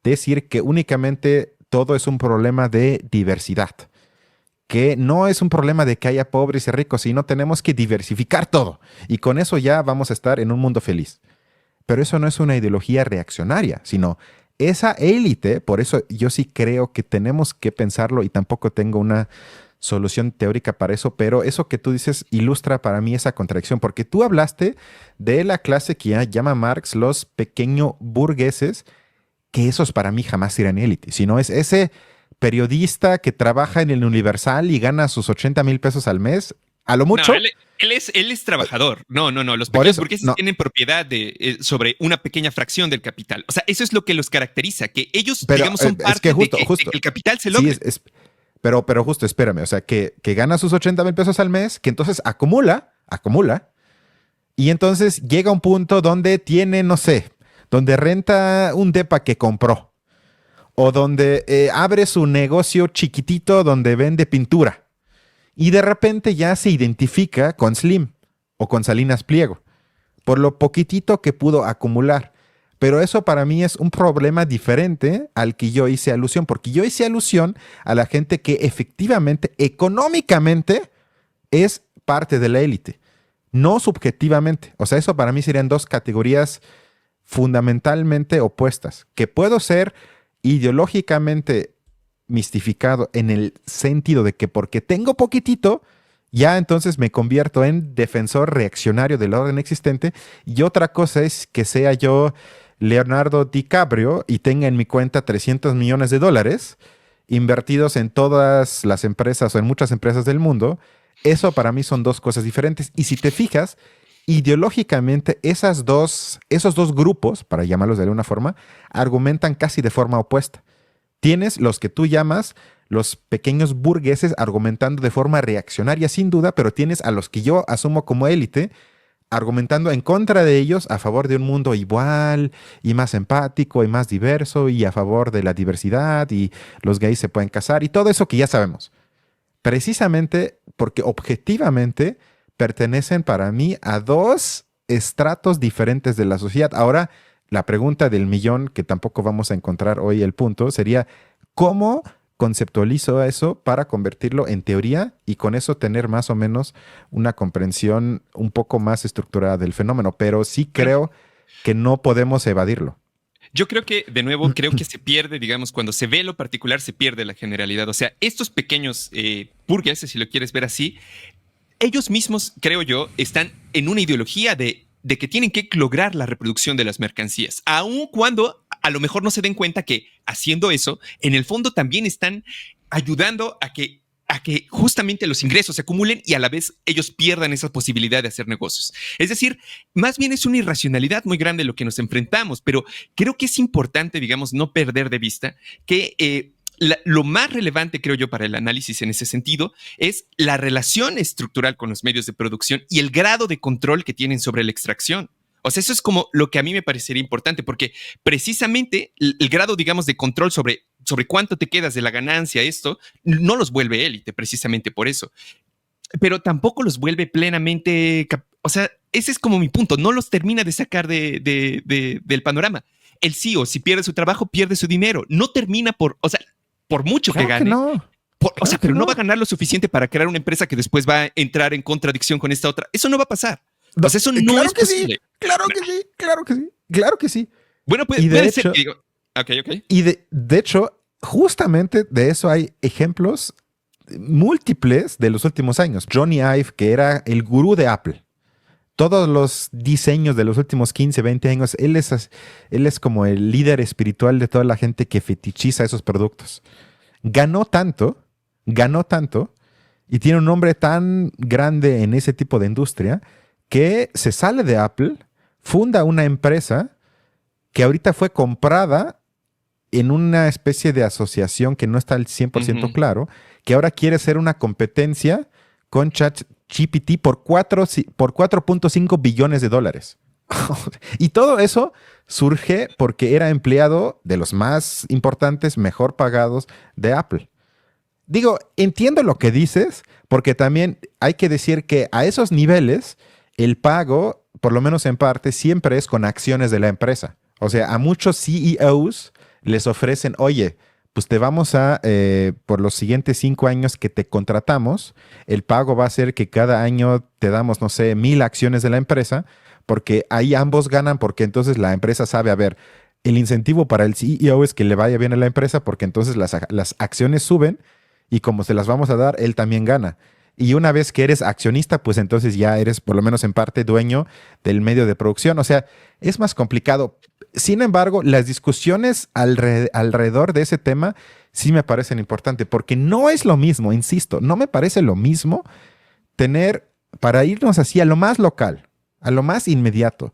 decir que únicamente todo es un problema de diversidad, que no es un problema de que haya pobres y ricos, sino tenemos que diversificar todo y con eso ya vamos a estar en un mundo feliz. Pero eso no es una ideología reaccionaria, sino esa élite. Por eso yo sí creo que tenemos que pensarlo y tampoco tengo una solución teórica para eso, pero eso que tú dices ilustra para mí esa contradicción, porque tú hablaste de la clase que ya llama Marx los pequeños burgueses, que esos para mí jamás serán élite, sino es ese periodista que trabaja en el Universal y gana sus 80,000 pesos al mes, a lo mucho. No, él es trabajador. No. Los Por pequeños eso, burgueses no. tienen propiedad sobre una pequeña fracción del capital. O sea, eso es lo que los caracteriza, que ellos, Pero, digamos, son es parte que justo, de justo. que el capital se Sí, logre. pero justo, espérame, o sea, que gana sus 80,000 pesos al mes, que entonces acumula, y entonces llega a un punto donde tiene, no sé, donde renta un depa que compró, o donde abre su negocio chiquitito donde vende pintura, y de repente ya se identifica con Slim o con Salinas Pliego, por lo poquitito que pudo acumular. Pero eso para mí es un problema diferente al que yo hice alusión, porque yo hice alusión a la gente que efectivamente, económicamente, es parte de la élite, no subjetivamente. O sea, eso para mí serían dos categorías fundamentalmente opuestas, que puedo ser ideológicamente mistificado en el sentido de que porque tengo poquitito, ya entonces me convierto en defensor reaccionario del orden existente, y otra cosa es que sea yo Leonardo DiCaprio y tenga en mi cuenta 300 millones de dólares invertidos en todas las empresas o en muchas empresas del mundo. Eso para mí son dos cosas diferentes. Y si te fijas, ideológicamente esos dos grupos, para llamarlos de alguna forma, argumentan casi de forma opuesta. Tienes los que tú llamas los pequeños burgueses argumentando de forma reaccionaria sin duda, pero tienes a los que yo asumo como élite argumentando en contra de ellos a favor de un mundo igual y más empático y más diverso y a favor de la diversidad y los gays se pueden casar y todo eso que ya sabemos. Precisamente porque objetivamente pertenecen para mí a dos estratos diferentes de la sociedad. Ahora, la pregunta del millón, que tampoco vamos a encontrar hoy el punto, sería ¿cómo conceptualizo eso para convertirlo en teoría y con eso tener más o menos una comprensión un poco más estructurada del fenómeno? Pero sí creo que no podemos evadirlo. Yo creo que, de nuevo, creo que se pierde, digamos, cuando se ve lo particular, se pierde la generalidad. O sea, estos pequeños burgueses, si lo quieres ver así, ellos mismos, creo yo, están en una ideología de que tienen que lograr la reproducción de las mercancías, aun cuando a lo mejor no se den cuenta que haciendo eso, en el fondo también están ayudando a que justamente los ingresos se acumulen y a la vez ellos pierdan esa posibilidad de hacer negocios. Es decir, más bien es una irracionalidad muy grande lo que nos enfrentamos, pero creo que es importante, digamos, no perder de vista que lo más relevante, creo yo, para el análisis en ese sentido es la relación estructural con los medios de producción y el grado de control que tienen sobre la extracción. O sea, eso es como lo que a mí me parecería importante, porque precisamente el grado, digamos, de control sobre cuánto te quedas de la ganancia, esto no los vuelve élite, precisamente por eso. Pero tampoco los vuelve plenamente. O sea, ese es como mi punto. No los termina de sacar del panorama. El CEO, si pierde su trabajo, pierde su dinero. No termina por mucho Claro que gane. que no. Pero no va a ganar lo suficiente para crear una empresa que después va a entrar en contradicción con esta otra. Eso no va a pasar. No, O sea, eso no claro es que posible. sí, claro que sí. Bueno, Y de puede hecho- ser que digo. Ok. Y de hecho, justamente de eso hay ejemplos múltiples de los últimos años. Johnny Ive, que era el gurú de Apple. todos los diseños de los últimos 15, 20 años, él es como el líder espiritual de toda la gente que fetichiza esos productos. Ganó tanto y tiene un nombre tan grande en ese tipo de industria que se sale de Apple, funda una empresa que ahorita fue comprada en una especie de asociación que no está al 100% claro, que ahora quiere ser una competencia con ChatGPT por 4.5 billones de dólares. Y todo eso surge porque era empleado de los más importantes, mejor pagados de Apple. Digo, entiendo lo que dices, porque también hay que decir que a esos niveles el pago, por lo menos en parte, siempre es con acciones de la empresa. O sea, a muchos CEOs les ofrecen, oye, pues te vamos a, por los siguientes 5 años que te contratamos, el pago va a ser que cada año te damos, no sé, 1,000 acciones de la empresa, porque ahí ambos ganan, porque entonces la empresa sabe, a ver, el incentivo para el CEO es que le vaya bien a la empresa, porque entonces las acciones suben y como se las vamos a dar, él también gana. Y una vez que eres accionista, pues entonces ya eres por lo menos en parte dueño del medio de producción. O sea, es más complicado. Sin embargo, las discusiones alrededor de ese tema sí me parecen importantes, porque no es lo mismo, insisto, no me parece lo mismo tener, para irnos así a lo más local, a lo más inmediato,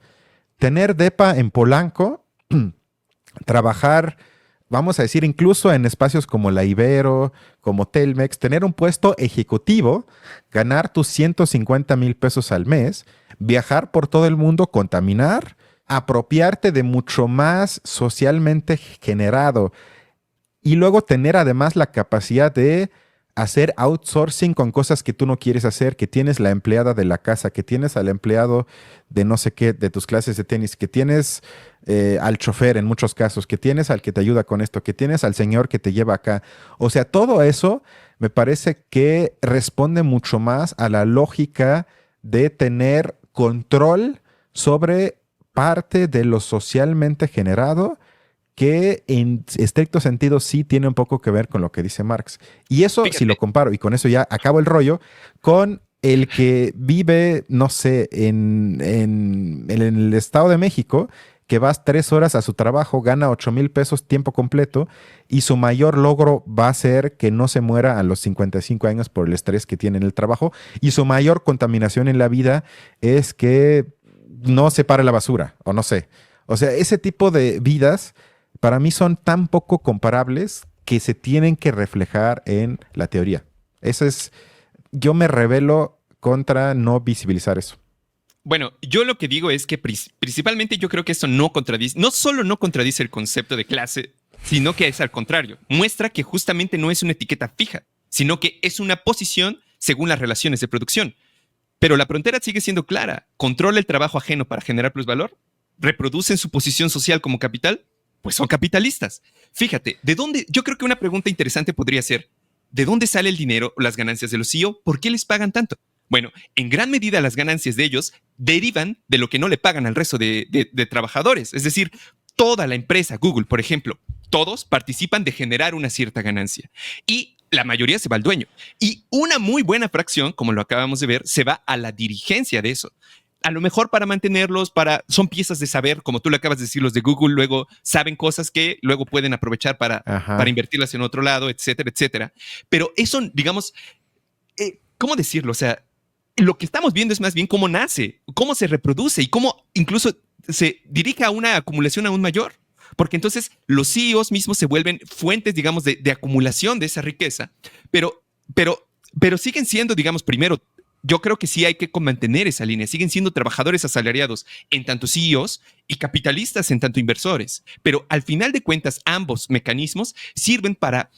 tener depa en Polanco, trabajar, vamos a decir, incluso en espacios como la Ibero, como Telmex, tener un puesto ejecutivo, ganar tus 150,000 pesos al mes, viajar por todo el mundo, contaminar, apropiarte de mucho más socialmente generado y luego tener además la capacidad de hacer outsourcing con cosas que tú no quieres hacer, que tienes la empleada de la casa, que tienes al empleado de no sé qué, de tus clases de tenis, que tienes al chofer en muchos casos, que tienes al que te ayuda con esto, que tienes al señor que te lleva acá. O sea, todo eso me parece que responde mucho más a la lógica de tener control sobre parte de lo socialmente generado, que en estricto sentido sí tiene un poco que ver con lo que dice Marx. Y eso, Fíjate. si lo comparo, y con eso ya acabo el rollo, con el que vive, no sé, en el Estado de México, que vas 3 horas a su trabajo, gana 8,000 pesos tiempo completo, y su mayor logro va a ser que no se muera a los 55 años por el estrés que tiene en el trabajo, y su mayor contaminación en la vida es que no separe la basura, o no sé. O sea, ese tipo de vidas para mí son tan poco comparables que se tienen que reflejar en la teoría. Eso es, yo me rebelo contra no visibilizar eso. Bueno, yo lo que digo es que principalmente yo creo que esto no contradice, no solo no contradice el concepto de clase, sino que es al contrario. Muestra que justamente no es una etiqueta fija, sino que es una posición según las relaciones de producción. Pero la frontera sigue siendo clara. Controla el trabajo ajeno para generar plusvalor. Reproducen su posición social como capital. Pues son capitalistas. Fíjate, ¿de dónde? Yo creo que una pregunta interesante podría ser, ¿de dónde sale el dinero o las ganancias de los CEO? ¿Por qué les pagan tanto? Bueno, en gran medida las ganancias de ellos derivan de lo que no le pagan al resto de trabajadores. Es decir, toda la empresa, Google, por ejemplo, todos participan de generar una cierta ganancia. Y la mayoría se va al dueño. Y una muy buena fracción, como lo acabamos de ver, se va a la dirigencia de eso. A lo mejor para mantenerlos, son piezas de saber, como tú le acabas de decir, los de Google luego saben cosas que luego pueden aprovechar para invertirlas en otro lado, etcétera, etcétera. Pero eso, digamos, ¿cómo decirlo? O sea, lo que estamos viendo es más bien cómo nace, cómo se reproduce y cómo incluso se dirige a una acumulación aún mayor. Porque entonces los CEOs mismos se vuelven fuentes, digamos, de acumulación de esa riqueza, pero siguen siendo, digamos, primero, yo creo que sí hay que mantener esa línea. Siguen siendo trabajadores asalariados en tanto CEOs y capitalistas en tanto inversores. Pero al final de cuentas, ambos mecanismos sirven para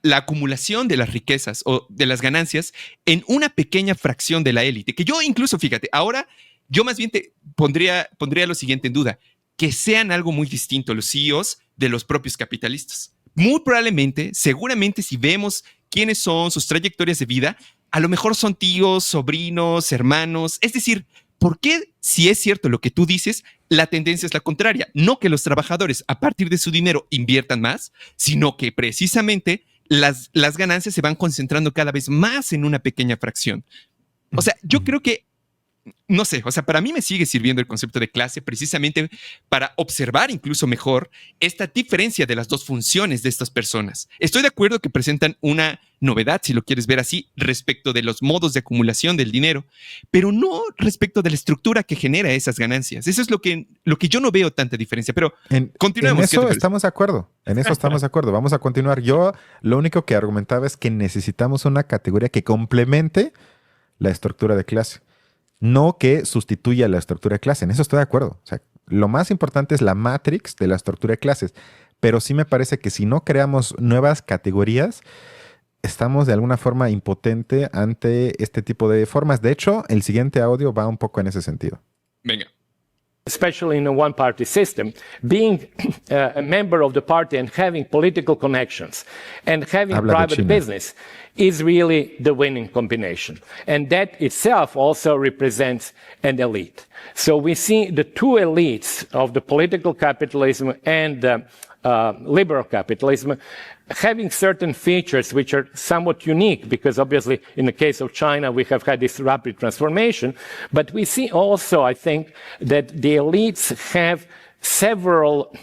la acumulación de las riquezas o de las ganancias en una pequeña fracción de la élite. Que yo incluso, fíjate, ahora yo más bien te pondría lo siguiente en duda, que sean algo muy distinto los CEOs de los propios capitalistas. Muy probablemente, seguramente si vemos quiénes son, sus trayectorias de vida, a lo mejor son tíos, sobrinos, hermanos. Es decir, ¿por qué, si es cierto lo que tú dices, la tendencia es la contraria? No que los trabajadores a partir de su dinero inviertan más, sino que precisamente las ganancias se van concentrando cada vez más en una pequeña fracción. O sea, yo creo que no sé, o sea, para mí me sigue sirviendo el concepto de clase precisamente para observar incluso mejor esta diferencia de las dos funciones de estas personas. Estoy de acuerdo que presentan una novedad, si lo quieres ver así, respecto de los modos de acumulación del dinero, pero no respecto de la estructura que genera esas ganancias. Eso es lo que yo no veo tanta diferencia, pero continuemos. En eso estamos de acuerdo, Vamos a continuar. Yo lo único que argumentaba es que necesitamos una categoría que complemente la estructura de clase. No que sustituya la estructura de clase. En eso estoy de acuerdo. O sea, lo más importante es la matrix de la estructura de clases. Pero sí me parece que si no creamos nuevas categorías, estamos de alguna forma impotente ante este tipo de formas. De hecho, el siguiente audio va un poco en ese sentido. Venga. Especially in a one-party system, being a member of the party and having political connections and having private business is really the winning combination. And that itself also represents an elite. So we see the two elites of the political capitalism and liberal capitalism having certain features which are somewhat unique, because obviously in the case of China we have had this rapid transformation, but we see also, I think, that the elites have several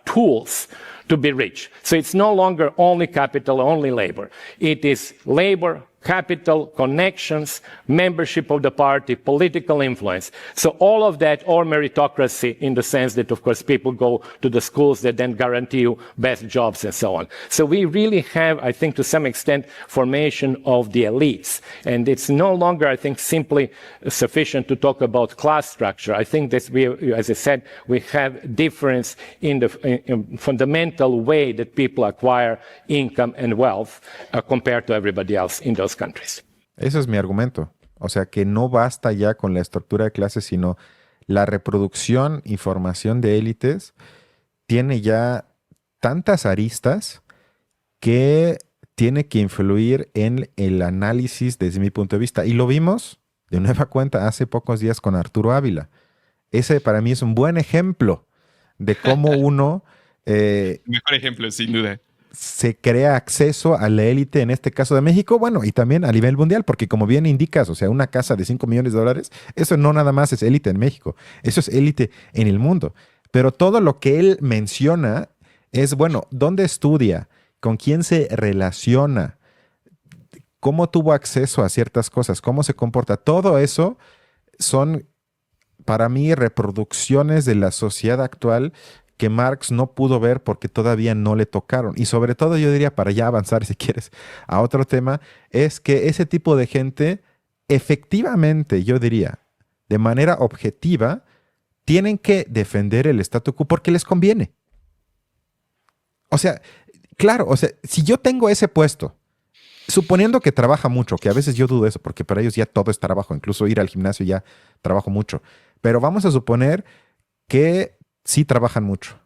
tools to be rich. So it's no longer only capital, only labor. It is labor, capital, connections, membership of the party, political influence. So all of that, or meritocracy, in the sense that, of course, people go to the schools that then guarantee you best jobs and so on. So we really have, I think, to some extent, formation of the elites. And it's no longer, I think, simply sufficient to talk about class structure. I think that we, as I said, we have difference in the fundamental way that people acquire income and wealth compared to everybody else in those countries. Ese es mi argumento. O sea, que no basta ya con la estructura de clases, sino la reproducción y formación de élites tiene ya tantas aristas que tiene que influir en el análisis desde mi punto de vista. Y lo vimos de nueva cuenta hace pocos días con Arturo Ávila. Ese para mí es un buen ejemplo de cómo uno... Mejor ejemplo, sin duda. Se crea acceso a la élite, en este caso de México, bueno, y también a nivel mundial, porque como bien indicas, o sea, una casa de $5 millones, eso no nada más es élite en México, eso es élite en el mundo. Pero todo lo que él menciona es, bueno, ¿dónde estudia? ¿Con quién se relaciona? ¿Cómo tuvo acceso a ciertas cosas? ¿Cómo se comporta? Todo eso son, para mí, reproducciones de la sociedad actual que Marx no pudo ver porque todavía no le tocaron. Y sobre todo yo diría, para ya avanzar si quieres a otro tema, es que ese tipo de gente efectivamente, yo diría, de manera objetiva, tienen que defender el statu quo porque les conviene. O sea, claro, o sea, si yo tengo ese puesto, suponiendo que trabaja mucho, que a veces yo dudo eso, porque para ellos ya todo es trabajo, incluso ir al gimnasio ya trabajo mucho, pero vamos a suponer que sí trabajan mucho.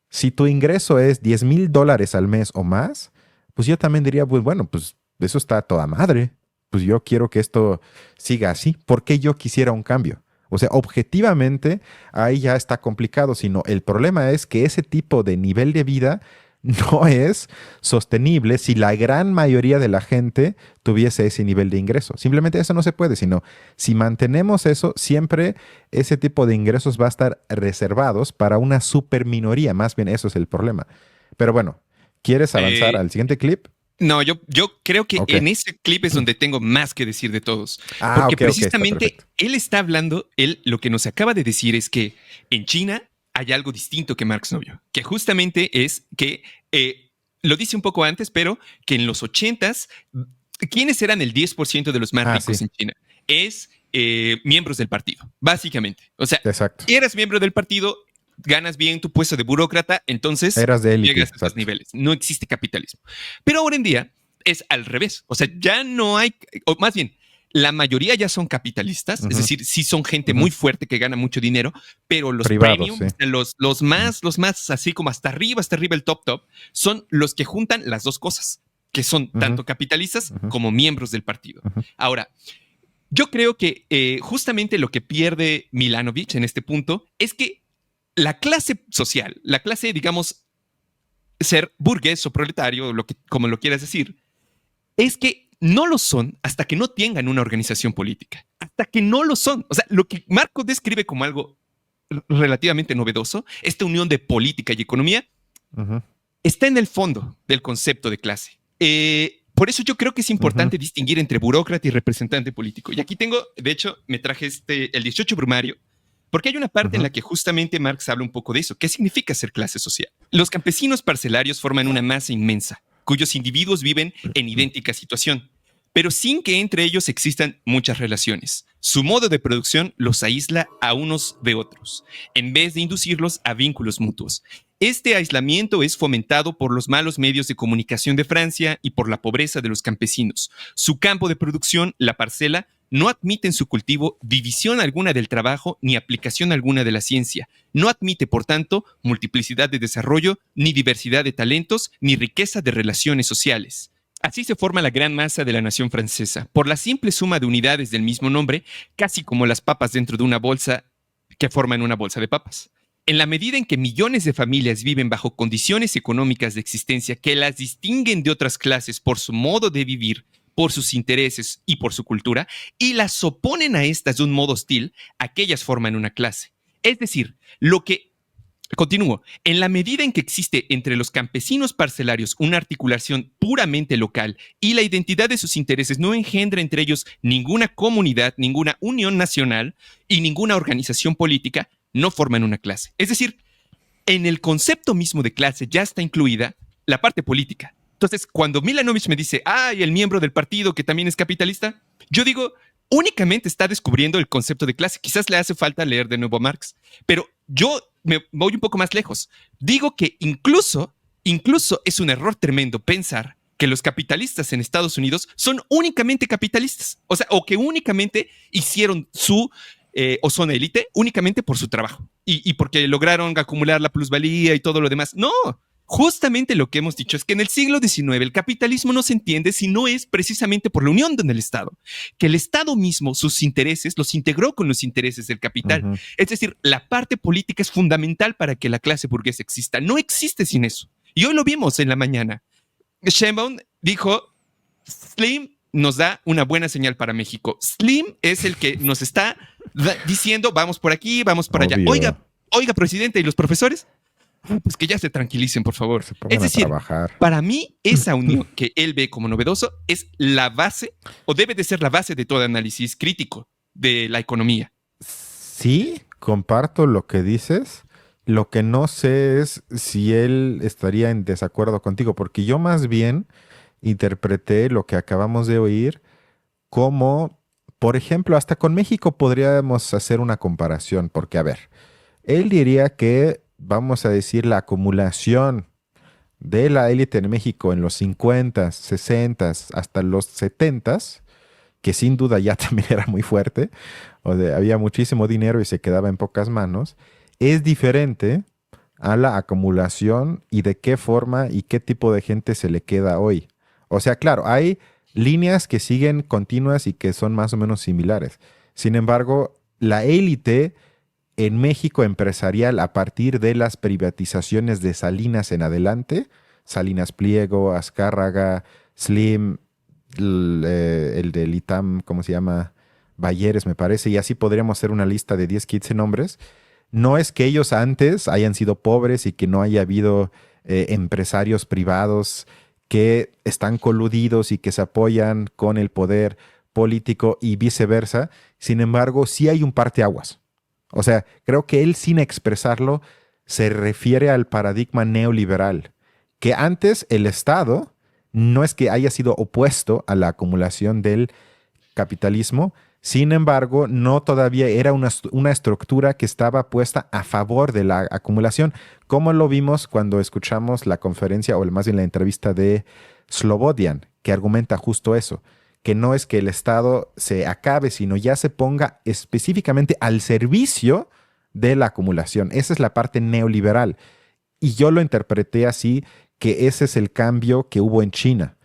Si tu ingreso es $10,000 al mes o más, pues yo también diría, pues bueno, pues eso está a toda madre. Pues yo quiero que esto siga así. ¿Por qué yo quisiera un cambio? O sea, objetivamente ahí ya está complicado, sino el problema es que ese tipo de nivel de vida no es sostenible si la gran mayoría de la gente tuviese ese nivel de ingreso. Simplemente eso no se puede, sino si mantenemos eso, siempre ese tipo de ingresos va a estar reservados para una super minoría. Más bien eso es el problema. Pero bueno, ¿quieres avanzar al siguiente clip? No, yo creo que en ese clip es donde tengo más que decir de todos. Porque precisamente él está hablando, lo que nos acaba de decir es que en China hay algo distinto que Marx no vio, que justamente es que, lo dice un poco antes, pero que en los 80s, ¿quiénes eran el 10% de los más ricos en China? Es miembros del partido, básicamente. O sea, eras miembro del partido, ganas bien tu puesto de burócrata, entonces eras de élite, llegas a esos niveles. No existe capitalismo. Pero ahora en día es al revés. O sea, ya no hay, o más bien, la mayoría ya son capitalistas, es decir, sí son gente muy fuerte que gana mucho dinero, pero los premium, los más así como hasta arriba el top, son los que juntan las dos cosas, que son tanto capitalistas como miembros del partido. Ahora, yo creo que justamente lo que pierde Milanovic en este punto es que la clase social, la clase, digamos, ser burgués o proletario, como lo quieras decir, es que no lo son hasta que no tengan una organización política. hasta que no lo son. O sea, lo que Marco describe como algo relativamente novedoso, esta unión de política y economía, está en el fondo del concepto de clase. Por eso yo creo que es importante distinguir entre burócrata y representante político. Y aquí tengo, de hecho, me traje el 18 Brumario, porque hay una parte en la que justamente Marx habla un poco de eso. ¿Qué significa ser clase social? Los campesinos parcelarios forman una masa inmensa, cuyos individuos viven en idéntica situación, pero sin que entre ellos existan muchas relaciones. Su modo de producción los aísla a unos de otros, en vez de inducirlos a vínculos mutuos. Este aislamiento es fomentado por los malos medios de comunicación de Francia y por la pobreza de los campesinos. Su campo de producción, la parcela, no admite en su cultivo división alguna del trabajo ni aplicación alguna de la ciencia. No admite, por tanto, multiplicidad de desarrollo, ni diversidad de talentos, ni riqueza de relaciones sociales. Así se forma la gran masa de la nación francesa, por la simple suma de unidades del mismo nombre, casi como las papas dentro de una bolsa que forman una bolsa de papas. En la medida en que millones de familias viven bajo condiciones económicas de existencia que las distinguen de otras clases por su modo de vivir, por sus intereses y por su cultura, y las oponen a estas de un modo hostil, aquellas forman una clase. Es decir, continúo, en la medida en que existe entre los campesinos parcelarios una articulación puramente local y la identidad de sus intereses no engendra entre ellos ninguna comunidad, ninguna unión nacional y ninguna organización política, no forman una clase. Es decir, en el concepto mismo de clase ya está incluida la parte política. Entonces, cuando Milanovic me dice, el miembro del partido que también es capitalista, yo digo, únicamente está descubriendo el concepto de clase. Quizás le hace falta leer de nuevo a Marx, pero yo me voy un poco más lejos. Digo que incluso es un error tremendo pensar que los capitalistas en Estados Unidos son únicamente capitalistas. O sea, o que únicamente hicieron o son élite únicamente por su trabajo y porque lograron acumular la plusvalía y todo lo demás. No, justamente lo que hemos dicho es que en el siglo XIX el capitalismo no se entiende si no es precisamente por la unión con el Estado, que el Estado mismo sus intereses los integró con los intereses del capital. Es decir, la parte política es fundamental para que la clase burguesa exista. No existe sin eso. Y hoy lo vimos en la mañana. Sheinbaum dijo, Slim nos da una buena señal para México. Slim es el que nos está diciendo, vamos por aquí, vamos por allá. Oiga, presidente, ¿y los profesores? Pues que ya se tranquilicen, por favor. Es decir, para mí, esa unión que él ve como novedoso es la base, o debe de ser la base de todo análisis crítico de la economía. Sí, comparto lo que dices. Lo que no sé es si él estaría en desacuerdo contigo, porque yo más bien interpreté lo que acabamos de oír como, por ejemplo, hasta con México podríamos hacer una comparación, porque a ver, él diría que, vamos a decir, la acumulación de la élite en México en los 50, 60, hasta los 70, que sin duda ya también era muy fuerte, había muchísimo dinero y se quedaba en pocas manos, es diferente a la acumulación y de qué forma y qué tipo de gente se le queda hoy. O sea, claro, hay líneas que siguen continuas y que son más o menos similares. Sin embargo, la élite en México empresarial a partir de las privatizaciones de Salinas en adelante, Salinas Pliego, Azcárraga, Slim, el del ITAM, ¿cómo se llama? Bayeres, me parece, y así podríamos hacer una lista de 10, 15 nombres. No es que ellos antes hayan sido pobres y que no haya habido empresarios privados que están coludidos y que se apoyan con el poder político y viceversa. Sin embargo, sí hay un parteaguas. O sea, creo que él, sin expresarlo, se refiere al paradigma neoliberal, que antes el Estado no es que haya sido opuesto a la acumulación del capitalismo, sin embargo, no todavía era una estructura que estaba puesta a favor de la acumulación, como lo vimos cuando escuchamos la conferencia, o más bien la entrevista de Slobodian, que argumenta justo eso, que no es que el Estado se acabe, sino ya se ponga específicamente al servicio de la acumulación. Esa es la parte neoliberal. Y yo lo interpreté así, que ese es el cambio que hubo en China.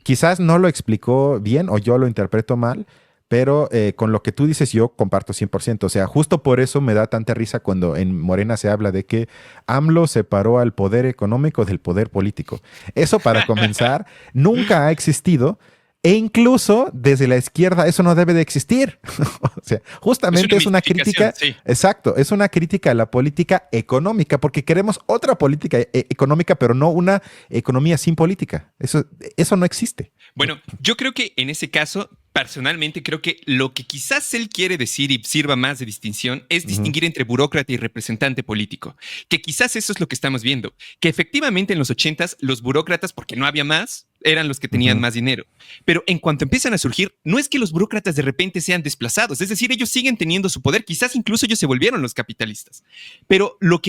Quizás no lo explicó bien o yo lo interpreto mal, pero con lo que tú dices yo comparto 100%. O sea, justo por eso me da tanta risa cuando en Morena se habla de que AMLO separó al poder económico del poder político. Eso, para comenzar, nunca ha existido. E incluso desde la izquierda eso no debe de existir. O sea, justamente es una crítica, sí. exacto, es una crítica a la política económica, porque queremos otra política económica, pero no una economía sin política. Eso no existe. Bueno, yo creo que en ese caso, personalmente, creo que lo que quizás él quiere decir y sirva más de distinción es distinguir entre burócrata y representante político, que quizás eso es lo que estamos viendo, que efectivamente en los 80s los burócratas, porque no había más, eran los que tenían más dinero. Pero en cuanto empiezan a surgir, no es que los burócratas de repente sean desplazados, es decir, ellos siguen teniendo su poder, quizás incluso ellos se volvieron los capitalistas. Pero lo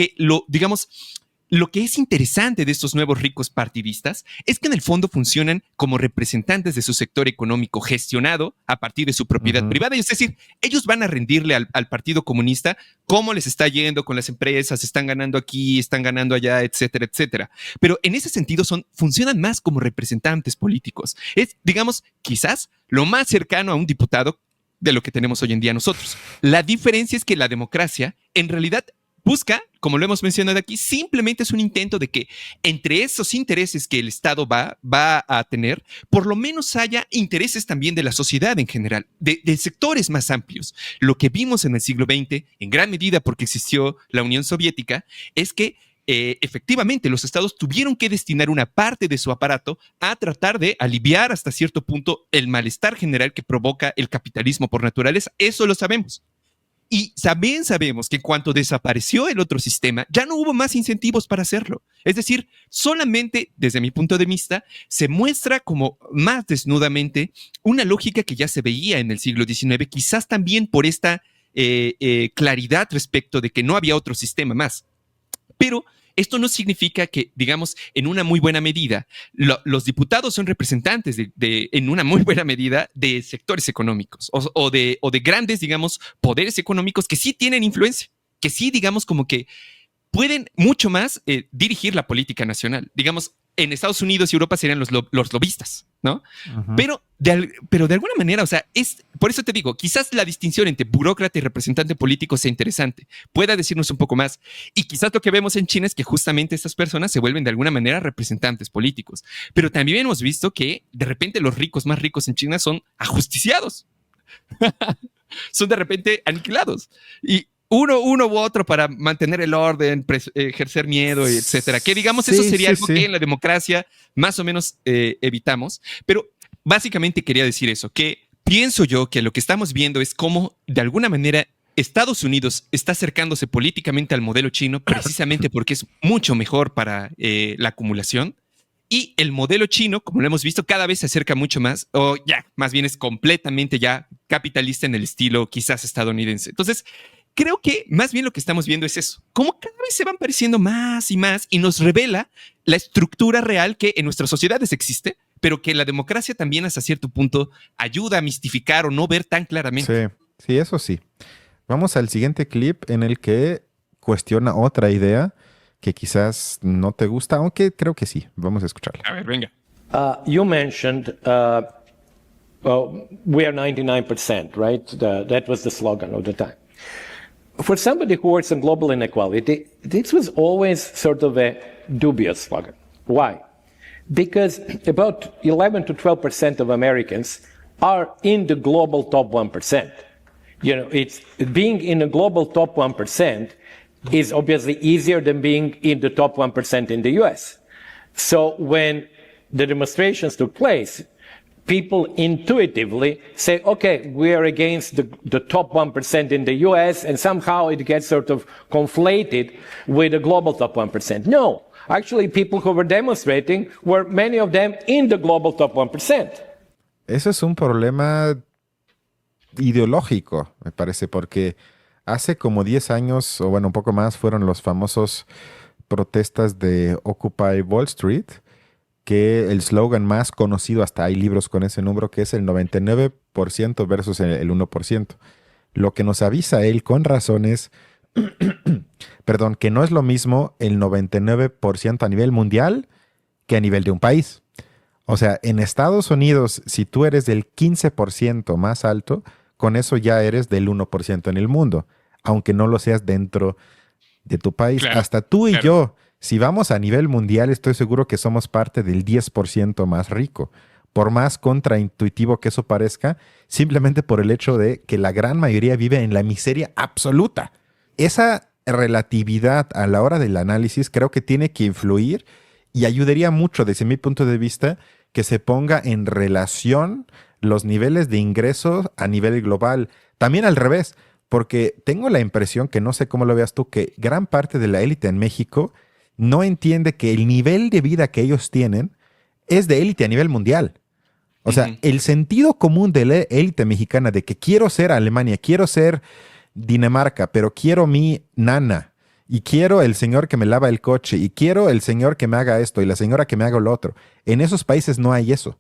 que es interesante de estos nuevos ricos partidistas es que en el fondo funcionan como representantes de su sector económico gestionado a partir de su propiedad privada. Es decir, ellos van a rendirle al Partido Comunista cómo les está yendo con las empresas, están ganando aquí, están ganando allá, etcétera, etcétera. Pero en ese sentido funcionan más como representantes políticos. Es, digamos, quizás lo más cercano a un diputado de lo que tenemos hoy en día nosotros. La diferencia es que la democracia en realidad busca, como lo hemos mencionado aquí, simplemente es un intento de que entre esos intereses que el Estado va a tener, por lo menos haya intereses también de la sociedad en general, de sectores más amplios. Lo que vimos en el siglo XX, en gran medida porque existió la Unión Soviética, es que efectivamente los estados tuvieron que destinar una parte de su aparato a tratar de aliviar hasta cierto punto el malestar general que provoca el capitalismo por naturaleza. Eso lo sabemos. Y también sabemos que en cuanto desapareció el otro sistema, ya no hubo más incentivos para hacerlo. Es decir, solamente desde mi punto de vista, se muestra como más desnudamente una lógica que ya se veía en el siglo XIX, quizás también por esta claridad respecto de que no había otro sistema más. Pero esto no significa que, digamos, en una muy buena medida, los diputados son representantes en una muy buena medida de sectores económicos o de grandes, digamos, poderes económicos que sí tienen influencia, que sí, digamos, como que pueden mucho más dirigir la política nacional. Digamos, en Estados Unidos y Europa serían los lobistas, ¿no? Pero de alguna manera, o sea, por eso te digo, quizás la distinción entre burócrata y representante político sea interesante, pueda decirnos un poco más. Y quizás lo que vemos en China es que justamente estas personas se vuelven de alguna manera representantes políticos. Pero también hemos visto que de repente los ricos más ricos en China son ajusticiados. Son de repente aniquilados. Y uno u otro para mantener el orden, ejercer miedo, etcétera. Que digamos, eso sería algo que en la democracia más o menos evitamos. Pero básicamente quería decir eso, que pienso yo que lo que estamos viendo es cómo de alguna manera Estados Unidos está acercándose políticamente al modelo chino precisamente porque es mucho mejor para la acumulación. Y el modelo chino, como lo hemos visto, cada vez se acerca mucho más, o ya, más bien es completamente ya capitalista en el estilo quizás estadounidense. Entonces, creo que más bien lo que estamos viendo es eso, cómo cada vez se van pareciendo más y más y nos revela la estructura real que en nuestras sociedades existe, pero que la democracia también hasta cierto punto ayuda a mistificar o no ver tan claramente. Sí, eso sí. Vamos al siguiente clip en el que cuestiona otra idea que quizás no te gusta, aunque creo que sí. Vamos a escucharla. A ver, venga. You mentioned we are 99%, right? That was the slogan of the time. For somebody who works on global inequality, this was always sort of a dubious slogan. Why? Because about 11 to 12% of Americans are in the global top 1%. You know, it's being in a global top 1% is obviously easier than being in the top 1% in the US. So when the demonstrations took place, people intuitively say, okay, we are against the top 1% in the US, and somehow it gets sort of conflated with the global top 1%. No, actually people who were demonstrating were many of them in the global top 1%. Eso es un problema ideológico, me parece, porque hace como 10 años, o bueno, un poco más, fueron los famosos protestas de Occupy Wall Street, que el slogan más conocido, hasta hay libros con ese número, que es el 99% versus el 1%. Lo que nos avisa él con razones, perdón, que no es lo mismo el 99% a nivel mundial que a nivel de un país. O sea, en Estados Unidos, si tú eres del 15% más alto, con eso ya eres del 1% en el mundo, aunque no lo seas dentro de tu país. Claro, hasta tú y yo, si vamos a nivel mundial, estoy seguro que somos parte del 10% más rico, por más contraintuitivo que eso parezca, simplemente por el hecho de que la gran mayoría vive en la miseria absoluta. Esa relatividad a la hora del análisis creo que tiene que influir y ayudaría mucho desde mi punto de vista que se ponga en relación los niveles de ingresos a nivel global. También al revés, porque tengo la impresión, que no sé cómo lo veas tú, que gran parte de la élite en México no entiende que el nivel de vida que ellos tienen es de élite a nivel mundial. O sea, el sentido común de la élite mexicana de que quiero ser Alemania, quiero ser Dinamarca, pero quiero mi nana y quiero el señor que me lava el coche y quiero el señor que me haga esto y la señora que me haga lo otro. En esos países no hay eso.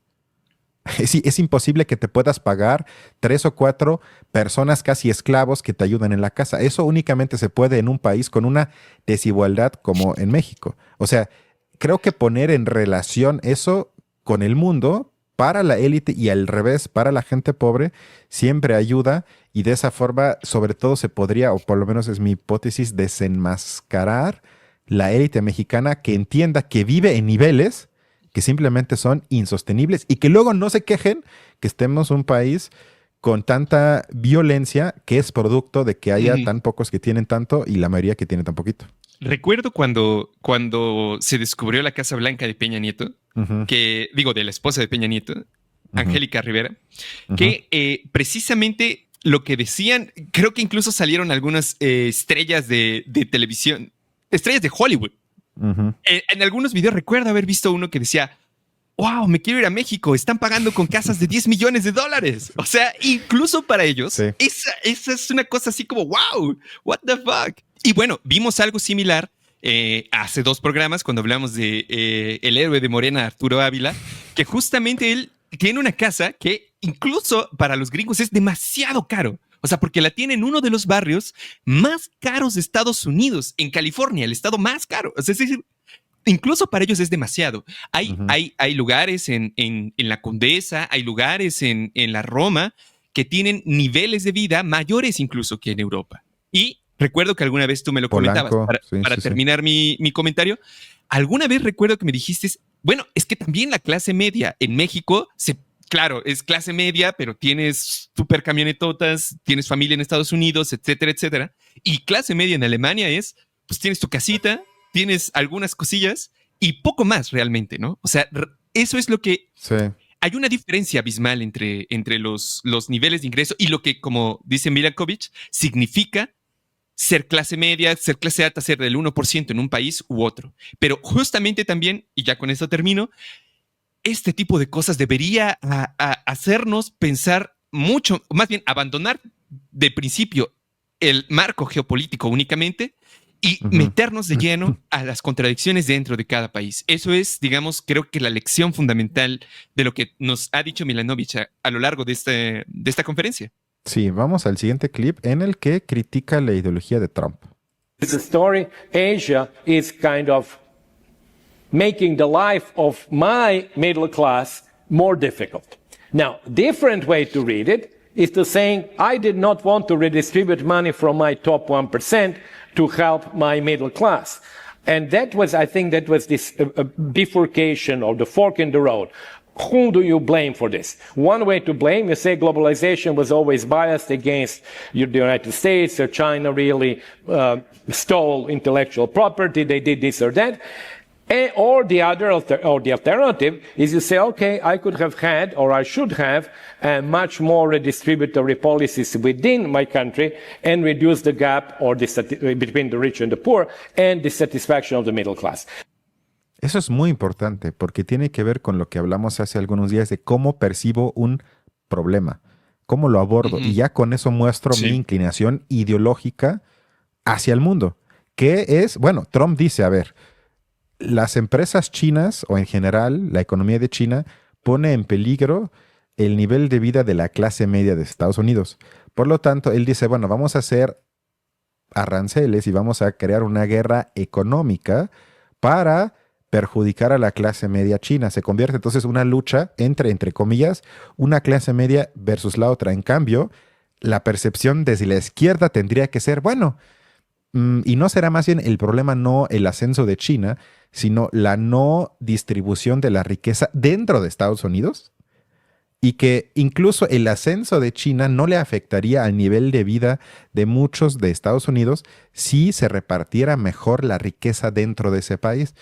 Es imposible que te puedas pagar 3 o 4 personas casi esclavos que te ayudan en la casa. Eso únicamente se puede en un país con una desigualdad como en México. O sea, creo que poner en relación eso con el mundo para la élite y al revés para la gente pobre siempre ayuda, y de esa forma sobre todo se podría, o por lo menos es mi hipótesis, desenmascarar la élite mexicana que entienda que vive en niveles que simplemente son insostenibles y que luego no se quejen que estemos un país con tanta violencia que es producto de que haya tan pocos que tienen tanto y la mayoría que tiene tan poquito. Recuerdo cuando se descubrió la Casa Blanca de Peña Nieto, de la esposa de Peña Nieto, Angélica Rivera, que precisamente lo que decían, creo que incluso salieron algunas estrellas de televisión, estrellas de Hollywood. En algunos videos recuerdo haber visto uno que decía, wow, me quiero ir a México, están pagando con casas de $10 millones. O sea, incluso para ellos, esa es una cosa así como, wow, what the fuck. Y bueno, vimos algo similar hace 2 programas cuando hablamos de el héroe de Morena, Arturo Ávila, que justamente él tiene una casa que incluso para los gringos es demasiado caro. O sea, porque la tiene en uno de los barrios más caros de Estados Unidos, en California, el estado más caro. O sea, es decir, incluso para ellos es demasiado. Hay lugares en la Condesa, hay lugares en la Roma que tienen niveles de vida mayores incluso que en Europa. Y recuerdo que alguna vez tú me lo comentabas. Para terminar mi comentario, alguna vez recuerdo que me dijiste, bueno, es que también la clase media en México claro, es clase media, pero tienes super camionetotas, tienes familia en Estados Unidos, etcétera, etcétera. Y clase media en Alemania pues tienes tu casita, tienes algunas cosillas y poco más realmente, ¿no? O sea, eso es lo que... Sí. Hay una diferencia abismal entre los niveles de ingreso y lo que, como dice Milankovitch, significa ser clase media, ser clase alta, ser del 1% en un país u otro. Pero justamente también, y ya con esto termino, este tipo de cosas debería hacernos pensar mucho, más bien abandonar de principio el marco geopolítico únicamente y meternos de lleno a las contradicciones dentro de cada país. Eso es, digamos, creo que la lección fundamental de lo que nos ha dicho Milanovic a lo largo de esta conferencia. Sí, vamos al siguiente clip en el que critica la ideología de Trump. The story, Asia is kind of making the life of my middle class more difficult. Now, different way to read it is to saying, I did not want to redistribute money from my top 1% to help my middle class. And that was, I think that was this bifurcation or the fork in the road. Who do you blame for this? One way to blame, you say globalization was always biased against the United States or China really stole intellectual property, they did this or that. Or the alternative is you say, okay, I could have had, or I should have, much more redistributory policies within my country and reduce the gap between the rich and the poor and the satisfaction of the middle class. Eso es muy importante porque tiene que ver con lo que hablamos hace algunos días de cómo percibo un problema, cómo lo abordo. Y ya con eso muestro mi inclinación ideológica hacia el mundo. Que es, bueno, Trump dice, a ver, las empresas chinas o en general la economía de China pone en peligro el nivel de vida de la clase media de Estados Unidos. Por lo tanto, él dice, bueno, vamos a hacer aranceles y vamos a crear una guerra económica para perjudicar a la clase media china. Se convierte entonces en una lucha entre comillas, una clase media versus la otra. En cambio, la percepción desde la izquierda tendría que ser, bueno, y no será más bien el problema no el ascenso de China, sino la no distribución de la riqueza dentro de Estados Unidos. y que incluso el ascenso de China no le afectaría al nivel de vida de muchos de Estados Unidos si se repartiera mejor la riqueza dentro de ese país.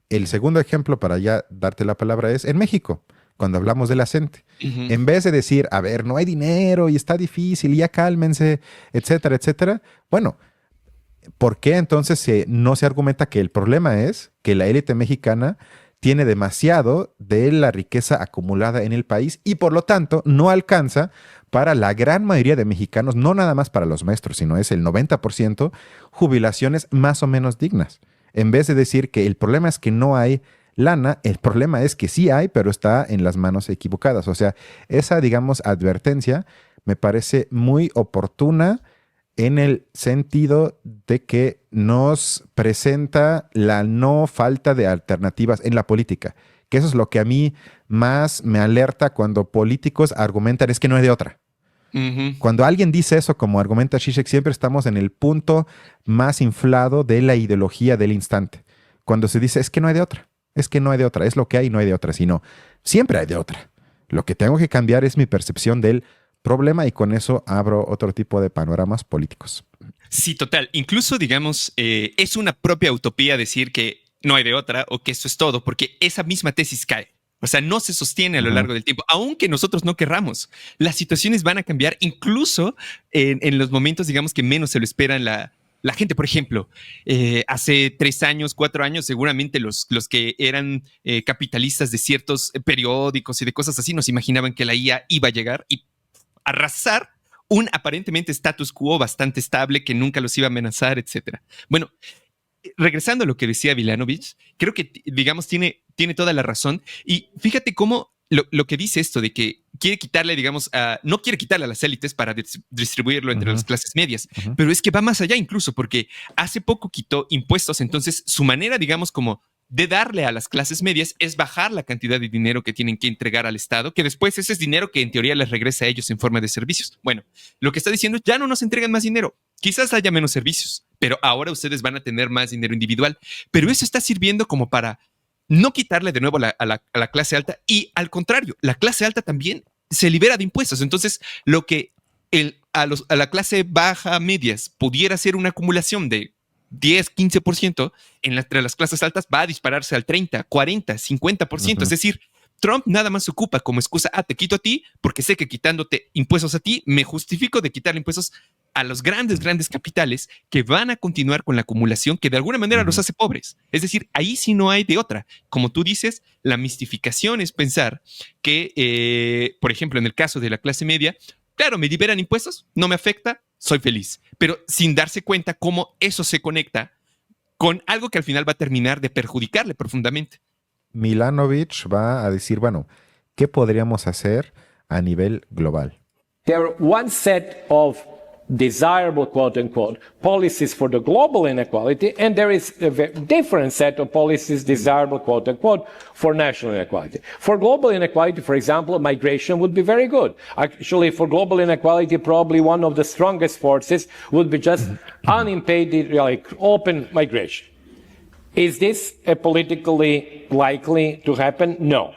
El segundo ejemplo, para ya darte la palabra, es en México, cuando hablamos del ascente. En vez de decir, a ver, no hay dinero y está difícil, y ya cálmense, etcétera, etcétera. Bueno, ¿por qué entonces no se argumenta que el problema es que la élite mexicana tiene demasiado de la riqueza acumulada en el país y por lo tanto no alcanza para la gran mayoría de mexicanos, no nada más para los maestros, sino es el 90%, jubilaciones más o menos dignas? En vez de decir que el problema es que no hay lana, el problema es que sí hay, pero está en las manos equivocadas. O sea, esa, digamos, advertencia me parece muy oportuna en el sentido de que nos presenta la no falta de alternativas en la política, que eso es lo que a mí más me alerta cuando políticos argumentan es que no hay de otra. Cuando alguien dice eso, como argumenta Zizek, siempre estamos en el punto más inflado de la ideología del instante. Cuando se dice es que no hay de otra, es que no hay de otra, es lo que hay y no hay de otra, sino siempre hay de otra. Lo que tengo que cambiar es mi percepción del problema y con eso abro otro tipo de panoramas políticos. Sí, total. Incluso, digamos, es una propia utopía decir que no hay de otra o que esto es todo, porque esa misma tesis cae. O sea, no se sostiene a lo largo del tiempo, aunque nosotros no querramos. Las situaciones van a cambiar incluso en los momentos, digamos, que menos se lo esperan la gente. Por ejemplo, hace 3 años, 4 años, seguramente los que eran capitalistas de ciertos periódicos y de cosas así nos imaginaban que la IA iba a llegar y arrasar un aparentemente status quo bastante estable que nunca los iba a amenazar, etcétera. Bueno, regresando a lo que decía Vilanovich, creo que, digamos, tiene toda la razón. Y fíjate cómo lo que dice esto de que quiere quitarle, digamos, no quiere quitarle a las élites para distribuirlo entre las clases medias, pero es que va más allá incluso porque hace poco quitó impuestos, entonces su manera, digamos, como de darle a las clases medias es bajar la cantidad de dinero que tienen que entregar al Estado, que después ese es dinero que en teoría les regresa a ellos en forma de servicios. Bueno, lo que está diciendo es ya no nos entregan más dinero, quizás haya menos servicios, pero ahora ustedes van a tener más dinero individual, pero eso está sirviendo como para no quitarle de nuevo a la clase alta y al contrario, la clase alta también se libera de impuestos. Entonces, lo que a la clase baja medias pudiera ser una acumulación de 10, 15%, entre las clases altas va a dispararse al 30, 40, 50%. Es decir, Trump nada más se ocupa como excusa, te quito a ti porque sé que quitándote impuestos a ti, me justifico de quitarle impuestos a los grandes capitales que van a continuar con la acumulación que de alguna manera los hace pobres. Es decir, ahí sí no hay de otra. Como tú dices, la mistificación es pensar que, por ejemplo, en el caso de la clase media, claro, me liberan impuestos, no me afecta, soy feliz, pero sin darse cuenta cómo eso se conecta con algo que al final va a terminar de perjudicarle profundamente. Milanovich va a decir, bueno, ¿qué podríamos hacer a nivel global? There are one set of desirable, quote unquote, policies for the global inequality, and there is a very different set of policies desirable, quote unquote, for national inequality. For global inequality, for example, migration would be very good. Actually, for global inequality, probably one of the strongest forces would be just unimpeded, like open migration. Is this politically likely to happen? No.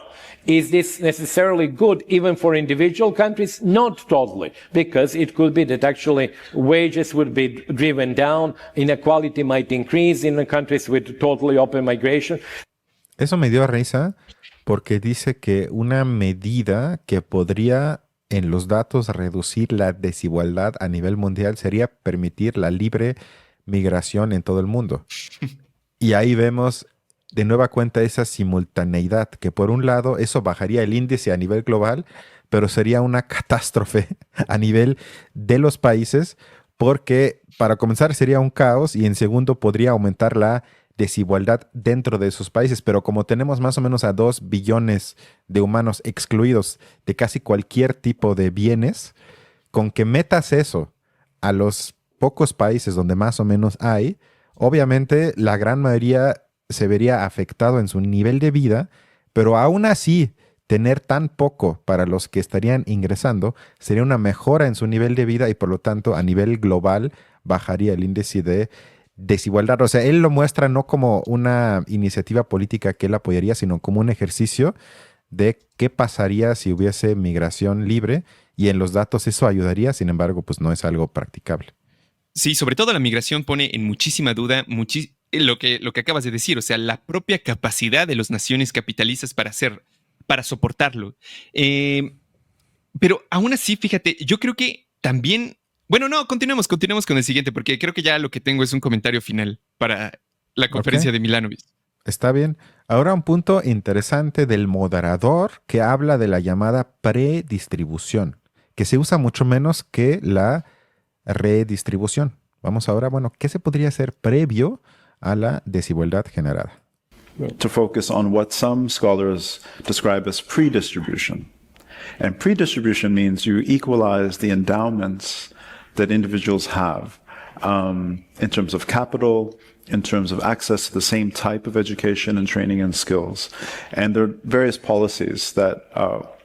Is this necessarily good even for individual countries? Not totally, because it could be that actually wages would be driven down, inequality might increase in the countries with totally open migration. Eso me dio risa porque dice que una medida que podría en los datos reducir la desigualdad a nivel mundial sería permitir la libre migración en todo el mundo. Y ahí vemos de nueva cuenta esa simultaneidad, que por un lado eso bajaría el índice a nivel global, pero sería una catástrofe a nivel de los países, porque para comenzar sería un caos y en segundo podría aumentar la desigualdad dentro de esos países. Pero como tenemos más o menos a 2 billones de humanos excluidos de casi cualquier tipo de bienes, con que metas eso a los pocos países donde más o menos hay, obviamente la gran mayoría se vería afectado en su nivel de vida, pero aún así tener tan poco para los que estarían ingresando sería una mejora en su nivel de vida y por lo tanto a nivel global bajaría el índice de desigualdad. O sea, él lo muestra no como una iniciativa política que él apoyaría, sino como un ejercicio de qué pasaría si hubiese migración libre, y en los datos eso ayudaría, sin embargo, pues no es algo practicable. Sí, sobre todo la migración pone en muchísima duda lo que acabas de decir, o sea, la propia capacidad de las naciones capitalistas para soportarlo. Pero aún así, fíjate, yo creo que también, bueno, no, continuemos con el siguiente, porque creo que ya lo que tengo es un comentario final para la conferencia de Milanovic. Está bien. Ahora un punto interesante del moderador que habla de la llamada predistribución, que se usa mucho menos que la redistribución. Vamos ahora, bueno, ¿qué se podría hacer previo a la desigualdad generada? To focus on what some scholars describe as pre-distribution. And pre-distribution means you equalize the endowments that individuals have in terms of capital, in terms of access to the same type of education and training and skills. And there are various policies that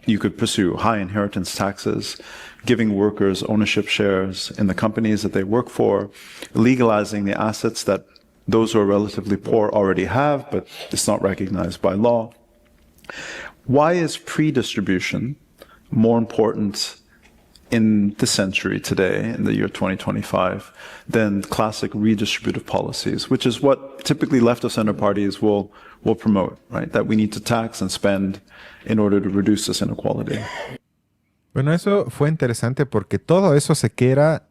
you could pursue: high inheritance taxes, giving workers ownership shares in the companies that they work for, legalizing the assets that those who are relatively poor already have, but it's not recognized by law. Why is pre-distribution more important in this century today, in the year 2025, than classic redistributive policies, which is what typically left of center parties will promote, right? That we need to tax and spend in order to reduce this inequality. Bueno, eso fue interesante porque todo eso se queda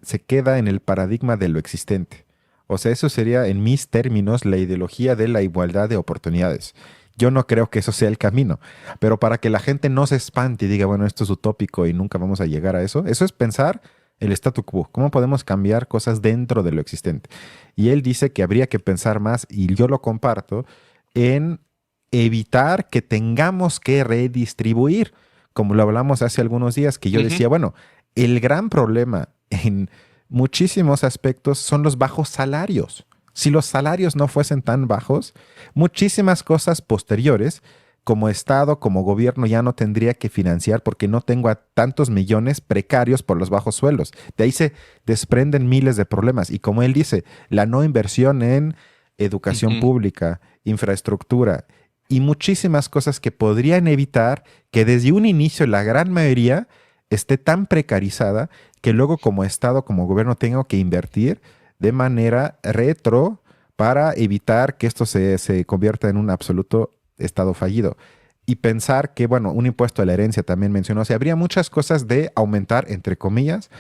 en el paradigma de lo existente. O sea, eso sería, en mis términos, la ideología de la igualdad de oportunidades. Yo no creo que eso sea el camino, pero para que la gente no se espante y diga, bueno, esto es utópico y nunca vamos a llegar a eso es pensar el statu quo, cómo podemos cambiar cosas dentro de lo existente. Y él dice que habría que pensar más, y yo lo comparto, en evitar que tengamos que redistribuir, como lo hablamos hace algunos días, que yo decía, bueno, el gran problema en muchísimos aspectos son los bajos salarios. Si los salarios no fuesen tan bajos, muchísimas cosas posteriores, como Estado, como gobierno, ya no tendría que financiar porque no tengo a tantos millones precarios por los bajos sueldos. De ahí se desprenden miles de problemas. Y como él dice, la no inversión en educación pública, infraestructura y muchísimas cosas que podrían evitar que desde un inicio la gran mayoría esté tan precarizada que luego como Estado, como gobierno, tengo que invertir de manera retro para evitar que esto se convierta en un absoluto estado fallido. Y pensar que, bueno, un impuesto a la herencia también mencionó, o sea, habría muchas cosas de aumentar, entre comillas,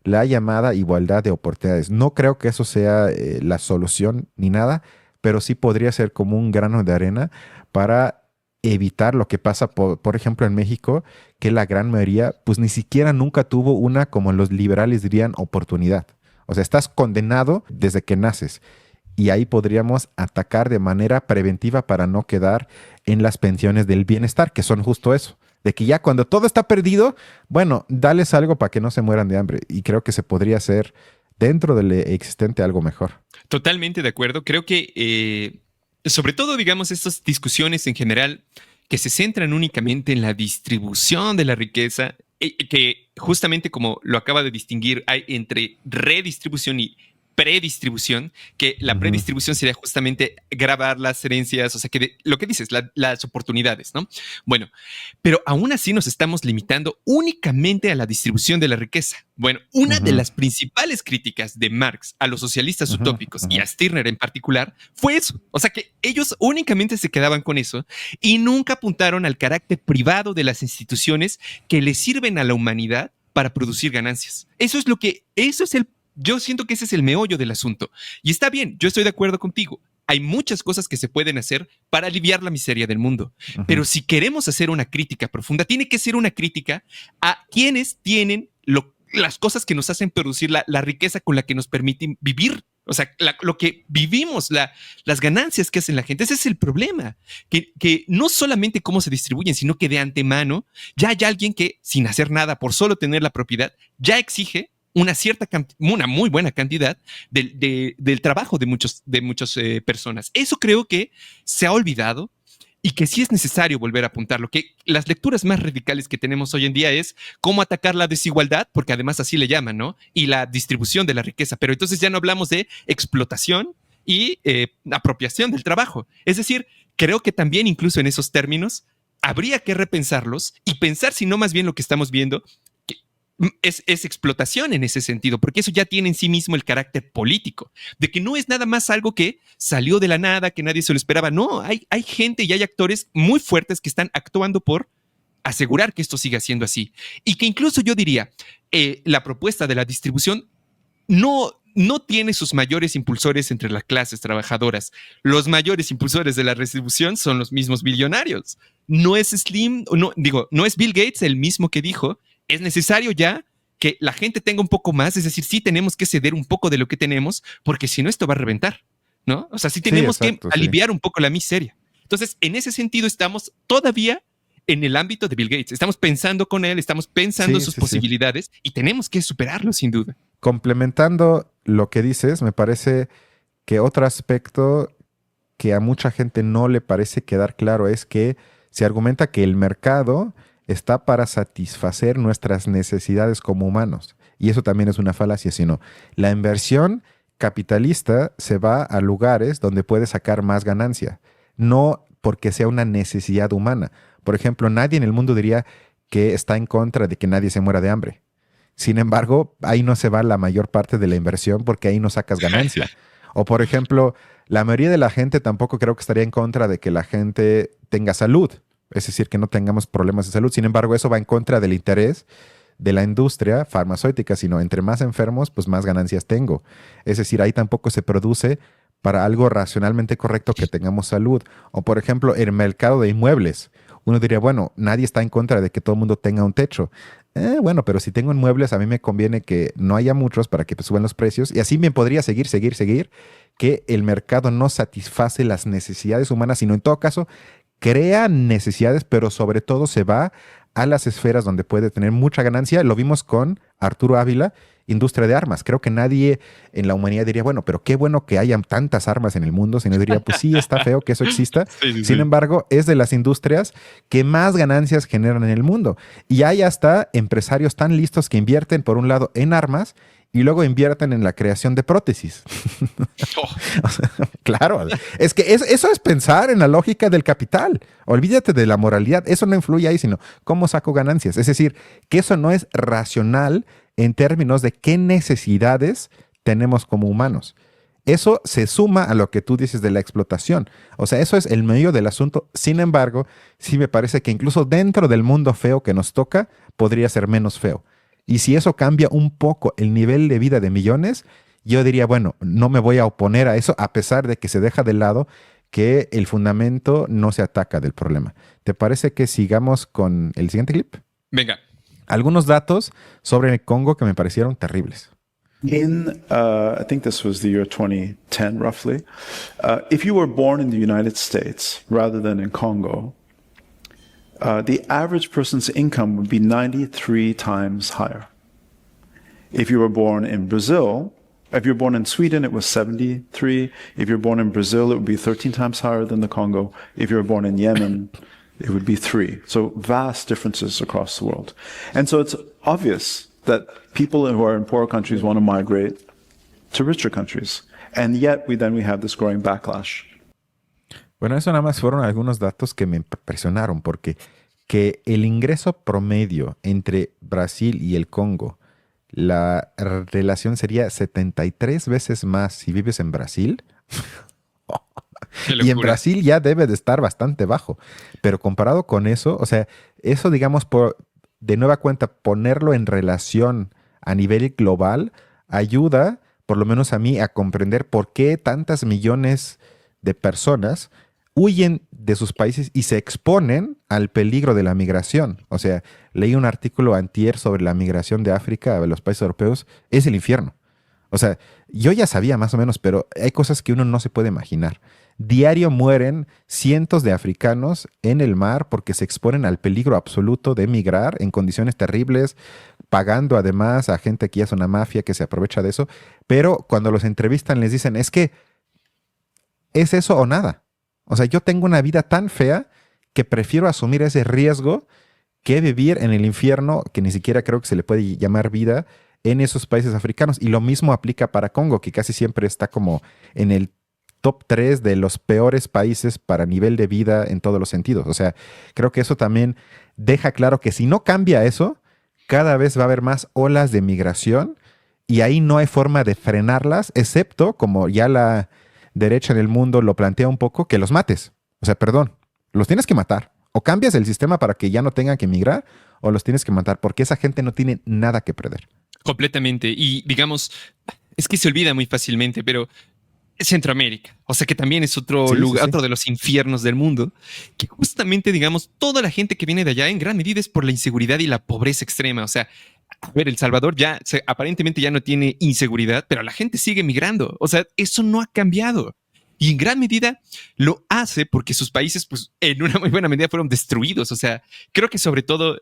la llamada igualdad de oportunidades. No creo que eso sea la solución ni nada, pero sí podría ser como un grano de arena para evitar lo que pasa, por ejemplo, en México, que la gran mayoría, pues ni siquiera nunca tuvo una, como los liberales dirían, oportunidad. O sea, estás condenado desde que naces. Y ahí podríamos atacar de manera preventiva para no quedar en las pensiones del bienestar, que son justo eso. De que ya cuando todo está perdido, bueno, dales algo para que no se mueran de hambre. Y creo que se podría hacer dentro del existente algo mejor. Totalmente de acuerdo. Creo que, sobre todo, digamos, estas discusiones en general que se centran únicamente en la distribución de la riqueza, que justamente como lo acaba de distinguir, hay entre redistribución y predistribución, que la predistribución sería justamente grabar las herencias, o sea, que lo que dices, las oportunidades, ¿no? Bueno, pero aún así nos estamos limitando únicamente a la distribución de la riqueza. Bueno, una de las principales críticas de Marx a los socialistas utópicos y a Stirner en particular fue eso. O sea, que ellos únicamente se quedaban con eso y nunca apuntaron al carácter privado de las instituciones que le sirven a la humanidad para producir ganancias. Yo siento que ese es el meollo del asunto. Y está bien, yo estoy de acuerdo contigo. Hay muchas cosas que se pueden hacer para aliviar la miseria del mundo. Pero si queremos hacer una crítica profunda, tiene que ser una crítica a quienes tienen las cosas que nos hacen producir la riqueza con la que nos permiten vivir. O sea, lo que vivimos, las ganancias que hacen la gente. Ese es el problema. Que no solamente cómo se distribuyen, sino que de antemano ya hay alguien que, sin hacer nada, por solo tener la propiedad, ya exige una muy buena cantidad del trabajo de muchas personas. Eso creo que se ha olvidado y que sí es necesario volver a apuntarlo. Que las lecturas más radicales que tenemos hoy en día es cómo atacar la desigualdad, porque además así le llaman, ¿no? Y la distribución de la riqueza. Pero entonces ya no hablamos de explotación y apropiación del trabajo. Es decir, creo que también incluso en esos términos habría que repensarlos y pensar si no más bien lo que estamos viendo es explotación en ese sentido, porque eso ya tiene en sí mismo el carácter político, de que no es nada más algo que salió de la nada, que nadie se lo esperaba. No, hay gente y hay actores muy fuertes que están actuando por asegurar que esto siga siendo así. Y que incluso yo diría, la propuesta de la distribución no tiene sus mayores impulsores entre las clases trabajadoras. Los mayores impulsores de la redistribución son los mismos billonarios. No es no es Bill Gates el mismo que dijo, es necesario ya que la gente tenga un poco más, es decir, sí tenemos que ceder un poco de lo que tenemos, porque si no esto va a reventar, ¿no? O sea, sí tenemos que aliviar un poco la miseria. Entonces, en ese sentido estamos todavía en el ámbito de Bill Gates. Estamos pensando con él, estamos pensando sus posibilidades y tenemos que superarlo sin duda. Complementando lo que dices, me parece que otro aspecto que a mucha gente no le parece quedar claro es que se argumenta que el mercado está para satisfacer nuestras necesidades como humanos. Y eso también es una falacia, sino la inversión capitalista se va a lugares donde puede sacar más ganancia, no porque sea una necesidad humana. Por ejemplo, nadie en el mundo diría que está en contra de que nadie se muera de hambre. Sin embargo, ahí no se va la mayor parte de la inversión porque ahí no sacas ganancia. O por ejemplo, la mayoría de la gente tampoco creo que estaría en contra de que la gente tenga salud. Es decir, que no tengamos problemas de salud. Sin embargo, eso va en contra del interés de la industria farmacéutica, sino entre más enfermos, pues más ganancias tengo. Es decir, ahí tampoco se produce para algo racionalmente correcto que tengamos salud. O por ejemplo, el mercado de inmuebles. Uno diría, bueno, nadie está en contra de que todo el mundo tenga un techo. Bueno, pero si tengo inmuebles, a mí me conviene que no haya muchos para que suban los precios. Y así me podría seguir, que el mercado no satisface las necesidades humanas, sino en todo caso crea necesidades, pero sobre todo se va a las esferas donde puede tener mucha ganancia. Lo vimos con Arturo Ávila, industria de armas. Creo que nadie en la humanidad diría, bueno, pero qué bueno que haya tantas armas en el mundo, sino diría, pues sí, está feo que eso exista. Sin embargo, es de las industrias que más ganancias generan en el mundo. Y hay hasta empresarios tan listos que invierten, por un lado, en armas y luego invierten en la creación de prótesis. O sea, claro, es que eso es pensar en la lógica del capital. Olvídate de la moralidad, eso no influye ahí, sino cómo saco ganancias. Es decir, que eso no es racional en términos de qué necesidades tenemos como humanos. Eso se suma a lo que tú dices de la explotación. O sea, eso es el medio del asunto. Sin embargo, sí me parece que incluso dentro del mundo feo que nos toca, podría ser menos feo. Y si eso cambia un poco el nivel de vida de millones, yo diría, bueno, no me voy a oponer a eso, a pesar de que se deja de lado que el fundamento no se ataca del problema. ¿Te parece que sigamos con el siguiente clip? Venga. Algunos datos sobre el Congo que me parecieron terribles. In, I think this was the year 2010, roughly, if you were born in the United States rather than in Congo, the average person's income would be 93 times higher. If you were born in Brazil, if you're born in Sweden, it was 73. If you're born in Brazil, it would be 13 times higher than the Congo. If you're born in Yemen, it would be 3. So vast differences across the world. And so it's obvious that people who are in poorer countries want to migrate to richer countries. And yet we have this growing backlash. Bueno, eso nada más fueron algunos datos que me impresionaron, porque que el ingreso promedio entre Brasil y el Congo, la relación sería 73 veces más si vives en Brasil. Y en Brasil ya debe de estar bastante bajo. Pero comparado con eso, o sea, eso digamos, de nueva cuenta, ponerlo en relación a nivel global, ayuda, por lo menos a mí, a comprender por qué tantas millones de personas huyen de sus países y se exponen al peligro de la migración. O sea, leí un artículo antier sobre la migración de África a los países europeos. Es el infierno. O sea, yo ya sabía más o menos, pero hay cosas que uno no se puede imaginar. Diario mueren cientos de africanos en el mar porque se exponen al peligro absoluto de migrar en condiciones terribles, pagando además a gente que ya es una mafia que se aprovecha de eso. Pero cuando los entrevistan les dicen, es que es eso o nada. O sea, yo tengo una vida tan fea que prefiero asumir ese riesgo que vivir en el infierno, que ni siquiera creo que se le puede llamar vida, en esos países africanos. Y lo mismo aplica para Congo, que casi siempre está como en el top 3 de los peores países para nivel de vida en todos los sentidos. O sea, creo que eso también deja claro que si no cambia eso, cada vez va a haber más olas de migración y ahí no hay forma de frenarlas, excepto, como ya la derecha en el mundo lo plantea un poco, que los mates. O sea, perdón, los tienes que matar. O cambias el sistema para que ya no tengan que migrar, o los tienes que matar, porque esa gente no tiene nada que perder. Completamente. Y digamos, es que se olvida muy fácilmente, pero Centroamérica, o sea que también es otro lugar, otro de los infiernos del mundo, que justamente, digamos, toda la gente que viene de allá en gran medida es por la inseguridad y la pobreza extrema. O sea, a ver, El Salvador ya aparentemente ya no tiene inseguridad, pero la gente sigue migrando. O sea, eso no ha cambiado. Y en gran medida lo hace porque sus países, pues, en una muy buena medida fueron destruidos. O sea, creo que sobre todo,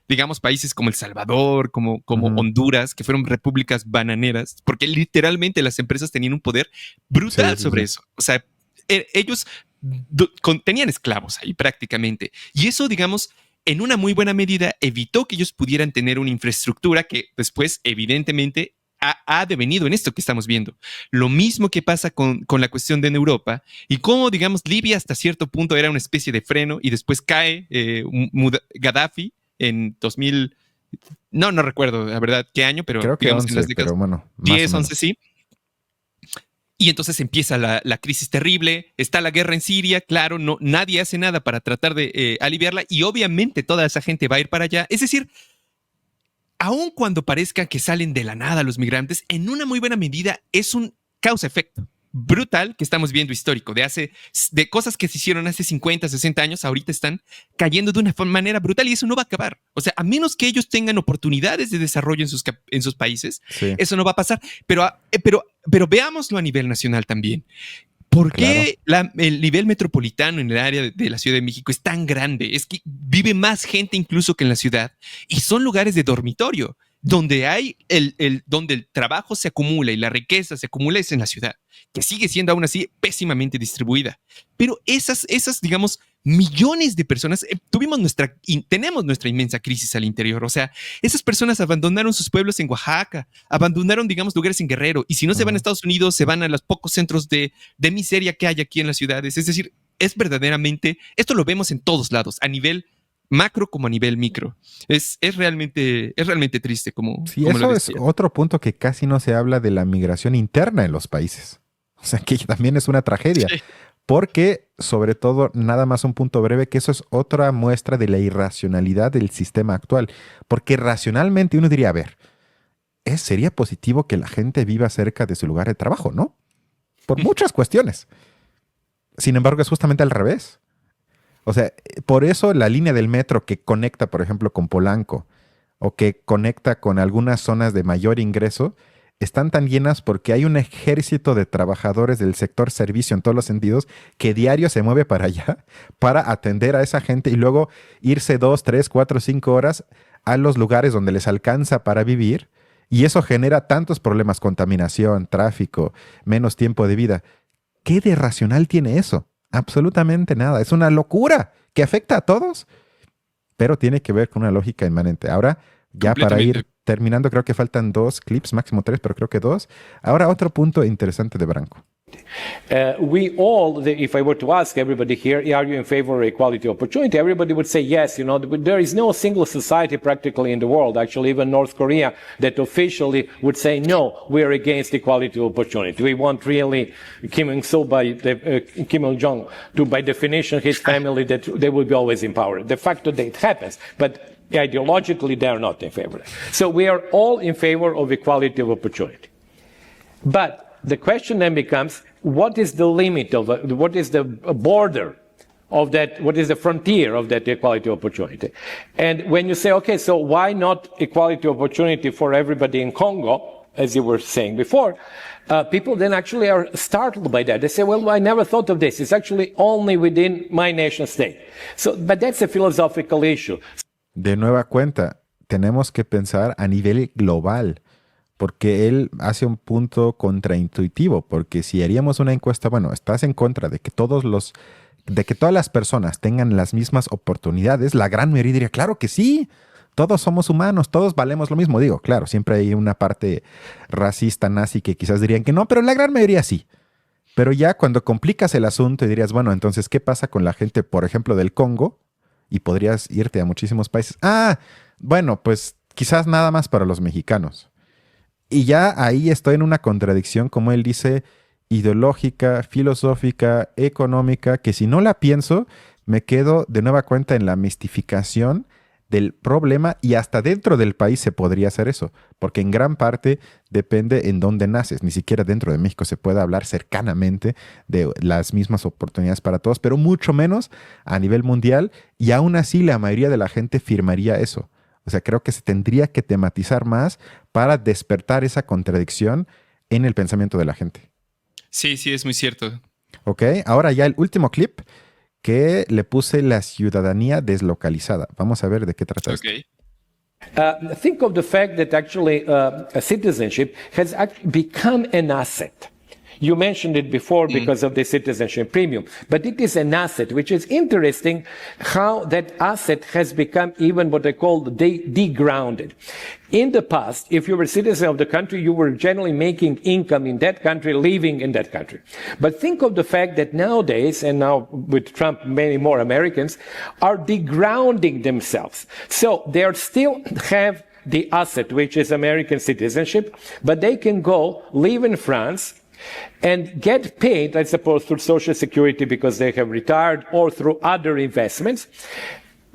digamos, países como El Salvador, como Honduras, que fueron repúblicas bananeras, porque literalmente las empresas tenían un poder brutal sobre eso. O sea, ellos tenían esclavos ahí prácticamente. Y eso, digamos, en una muy buena medida evitó que ellos pudieran tener una infraestructura que después, evidentemente, ha devenido en esto que estamos viendo. Lo mismo que pasa con la cuestión de en Europa y cómo, digamos, Libia hasta cierto punto era una especie de freno y después cae Gaddafi en 2000, no recuerdo la verdad qué año, pero creo que digamos 11, en las décadas pero bueno, 10, 11, sí. Y entonces empieza la crisis terrible, está la guerra en Siria, claro, no, nadie hace nada para tratar de aliviarla y obviamente toda esa gente va a ir para allá. Es decir, aun cuando parezca que salen de la nada los migrantes, en una muy buena medida es un causa-efecto brutal que estamos viendo histórico, de cosas que se hicieron hace 50, 60 años, ahorita están cayendo de una manera brutal y eso no va a acabar. O sea, a menos que ellos tengan oportunidades de desarrollo en sus países, eso no va a pasar. Pero veámoslo a nivel nacional también. ¿Por qué el nivel metropolitano en el área de la Ciudad de México es tan grande? Es que vive más gente incluso que en la ciudad y son lugares de dormitorio donde donde el trabajo se acumula y la riqueza se acumula es en la ciudad, que sigue siendo aún así pésimamente distribuida. Pero esas digamos, millones de personas, tenemos nuestra inmensa crisis al interior. O sea, esas personas abandonaron sus pueblos en Oaxaca, abandonaron, digamos, lugares en Guerrero, y si no se van a Estados Unidos, se van a los pocos centros de miseria que hay aquí en las ciudades. Es decir, es verdaderamente, esto lo vemos en todos lados, a nivel macro como a nivel micro. Es realmente triste como eso es otro punto que casi no se habla de la migración interna en los países. O sea, que también es una tragedia. Sí. Porque, sobre todo, nada más un punto breve, que eso es otra muestra de la irracionalidad del sistema actual. Porque racionalmente uno diría, a ver, sería positivo que la gente viva cerca de su lugar de trabajo, ¿no? Por muchas cuestiones. Sin embargo, es justamente al revés. O sea, por eso la línea del metro que conecta, por ejemplo, con Polanco o que conecta con algunas zonas de mayor ingreso, están tan llenas porque hay un ejército de trabajadores del sector servicio en todos los sentidos que diario se mueve para allá para atender a esa gente y luego irse 2, 3, 4, 5 horas a los lugares donde les alcanza para vivir. Y eso genera tantos problemas, contaminación, tráfico, menos tiempo de vida. ¿Qué de racional tiene eso? Absolutamente nada. Es una locura que afecta a todos, pero tiene que ver con una lógica inmanente. Ahora, ya para ir terminando, creo que faltan 2 clips, máximo 3, pero creo que 2. Ahora, otro punto interesante de Branco. We all, if I were to ask everybody here, are you in favor of equality of opportunity? Everybody would say yes. You know, there is no single society practically in the world, actually even North Korea, that officially would say, no, we are against equality of opportunity. We want really Kim Il-jong to, by definition, his family, that they will be always in power. The fact that it happens, but ideologically they are not in favor. So we are all in favor of equality of opportunity. But the question then becomes, what is the limit of what is the border of that, what is the frontier of that equality of opportunity? And when you say, okay, so why not equality of opportunity for everybody in Congo, as you were saying before, people then actually are startled by that. They say, well, I never thought of this. It's actually only within my nation state. So, but that's a philosophical issue. De nueva cuenta, tenemos que pensar a nivel global. Porque él hace un punto contraintuitivo, porque si haríamos una encuesta, bueno, estás en contra de que todas las personas tengan las mismas oportunidades, la gran mayoría diría, claro que sí, todos somos humanos, todos valemos lo mismo. Digo, claro, siempre hay una parte racista, nazi, que quizás dirían que no, pero la gran mayoría sí. Pero ya cuando complicas el asunto y dirías, bueno, entonces, ¿qué pasa con la gente, por ejemplo, del Congo? Y podrías irte a muchísimos países. Ah, bueno, pues quizás nada más para los mexicanos. Y ya ahí estoy en una contradicción, como él dice, ideológica, filosófica, económica, que si no la pienso, me quedo de nueva cuenta en la mistificación del problema y hasta dentro del país se podría hacer eso, porque en gran parte depende en dónde naces. Ni siquiera dentro de México se puede hablar cercanamente de las mismas oportunidades para todos, pero mucho menos a nivel mundial y aún así la mayoría de la gente firmaría eso. O sea, creo que se tendría que tematizar más para despertar esa contradicción en el pensamiento de la gente. Sí, sí, es muy cierto. Ok, ahora ya el último clip que le puse la ciudadanía deslocalizada. Vamos a ver de qué trata esto. Ok. Think of the fact that actually citizenship has become an asset. You mentioned it before because of the citizenship premium, but it is an asset, which is interesting how that asset has become even what they call degrounded. In the past, if you were a citizen of the country, you were generally making income in that country, living in that country. But think of the fact that nowadays, and now with Trump, many more Americans are degrounding themselves. So they still have the asset, which is American citizenship, but they can go live in France and get paid, I suppose, through Social Security because they have retired or through other investments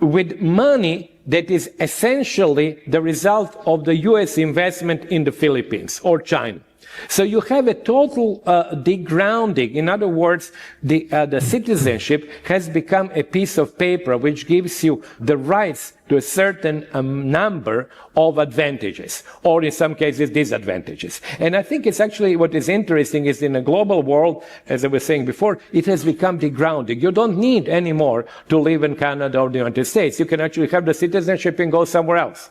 with money that is essentially the result of the US investment in the Philippines or China. So you have a total degrounding. In other words, the citizenship has become a piece of paper which gives you the rights to a certain number of advantages, or in some cases disadvantages. And I think it's actually what is interesting is in a global world, as I was saying before, it has become degrounding. You don't need anymore to live in Canada or the United States. You can actually have the citizenship and go somewhere else.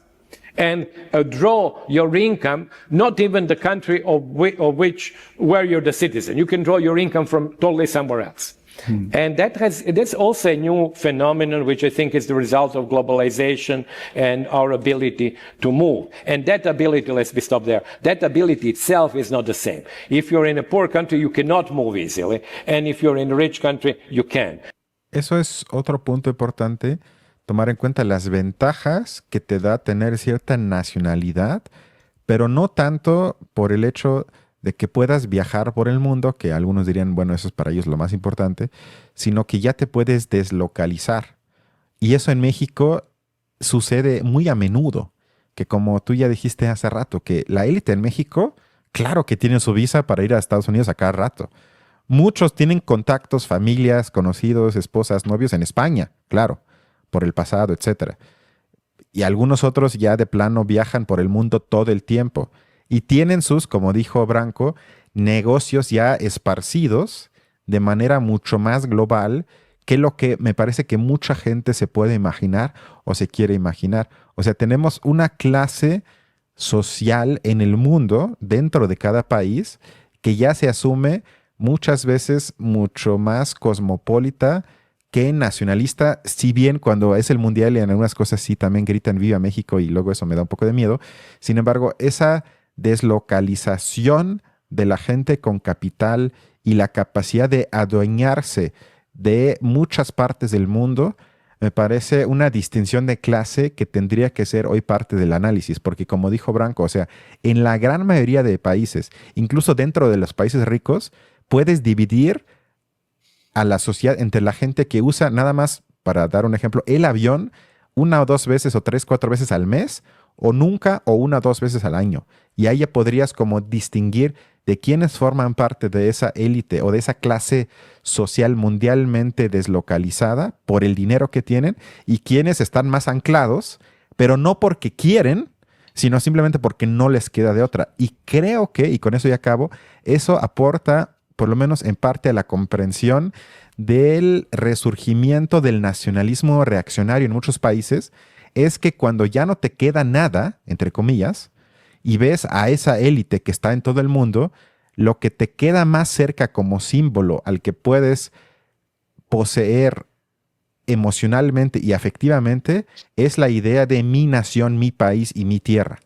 And draw your income, not even the country where you're the citizen. You can draw your income from totally somewhere else. And that's also a new phenomenon, which I think is the result of globalization and our ability to move. And that ability, let's be stopped there, that ability itself is not the same. If you're in a poor country, you cannot move easily. And if you're in a rich country, you can. Eso es otro punto importante. Tomar en cuenta las ventajas que te da tener cierta nacionalidad, pero no tanto por el hecho de que puedas viajar por el mundo, que algunos dirían, bueno, eso es para ellos lo más importante, sino que ya te puedes deslocalizar. Y eso en México sucede muy a menudo, que como tú ya dijiste hace rato, que la élite en México, claro que tiene su visa para ir a Estados Unidos a cada rato. Muchos tienen contactos, familias, conocidos, esposas, novios en España, claro, por el pasado, etcétera. Y algunos otros ya de plano viajan por el mundo todo el tiempo y tienen sus, como dijo Branco, negocios ya esparcidos de manera mucho más global que lo que me parece que mucha gente se puede imaginar o se quiere imaginar. O sea, tenemos una clase social en el mundo, dentro de cada país, que ya se asume muchas veces mucho más cosmopolita que nacionalista, si bien cuando es el mundial y en algunas cosas sí también gritan Viva México y luego eso me da un poco de miedo. Sin embargo, esa deslocalización de la gente con capital y la capacidad de adueñarse de muchas partes del mundo me parece una distinción de clase que tendría que ser hoy parte del análisis, porque como dijo Branco, o sea, en la gran mayoría de países, incluso dentro de los países ricos, puedes dividir a la sociedad entre la gente que usa nada más, para dar un ejemplo, el avión 1 o 2 veces o 3, 4 veces al mes, o nunca, o 1 o 2 veces al año. Y ahí ya podrías como distinguir de quiénes forman parte de esa élite o de esa clase social mundialmente deslocalizada por el dinero que tienen y quiénes están más anclados, pero no porque quieren, sino simplemente porque no les queda de otra. Y creo que, y con eso ya acabo, eso aporta por lo menos en parte a la comprensión del resurgimiento del nacionalismo reaccionario en muchos países, es que cuando ya no te queda nada, entre comillas, y ves a esa élite que está en todo el mundo, lo que te queda más cerca como símbolo al que puedes poseer emocionalmente y afectivamente es la idea de mi nación, mi país y mi tierra.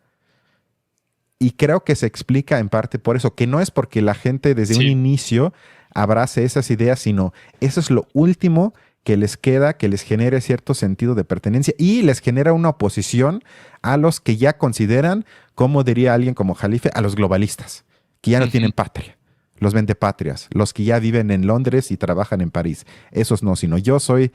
Y creo que se explica en parte por eso, que no es porque la gente desde un inicio abrace esas ideas, sino eso es lo último que les queda, que les genere cierto sentido de pertenencia y les genera una oposición a los que ya consideran, como diría alguien como Jalife, a los globalistas, que ya no tienen patria, los vendepatrias, los que ya viven en Londres y trabajan en París. Esos no, sino yo soy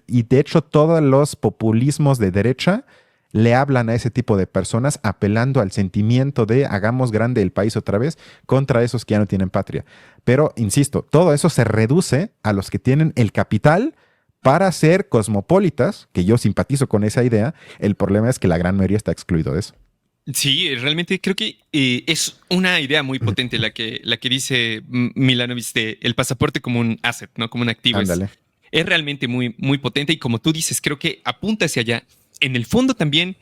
y de hecho todos los populismos de derecha le hablan a ese tipo de personas apelando al sentimiento de hagamos grande el país otra vez contra esos que ya no tienen patria. Pero, insisto, todo eso se reduce a los que tienen el capital para ser cosmopolitas, que yo simpatizo con esa idea. El problema es que la gran mayoría está excluido de eso. Sí, realmente creo que es una idea muy potente la que dice Milanovic de el pasaporte como un asset, ¿no? Como un activo. Ándale. Es realmente muy, muy potente y como tú dices, creo que apunta hacia allá. En el fondo también,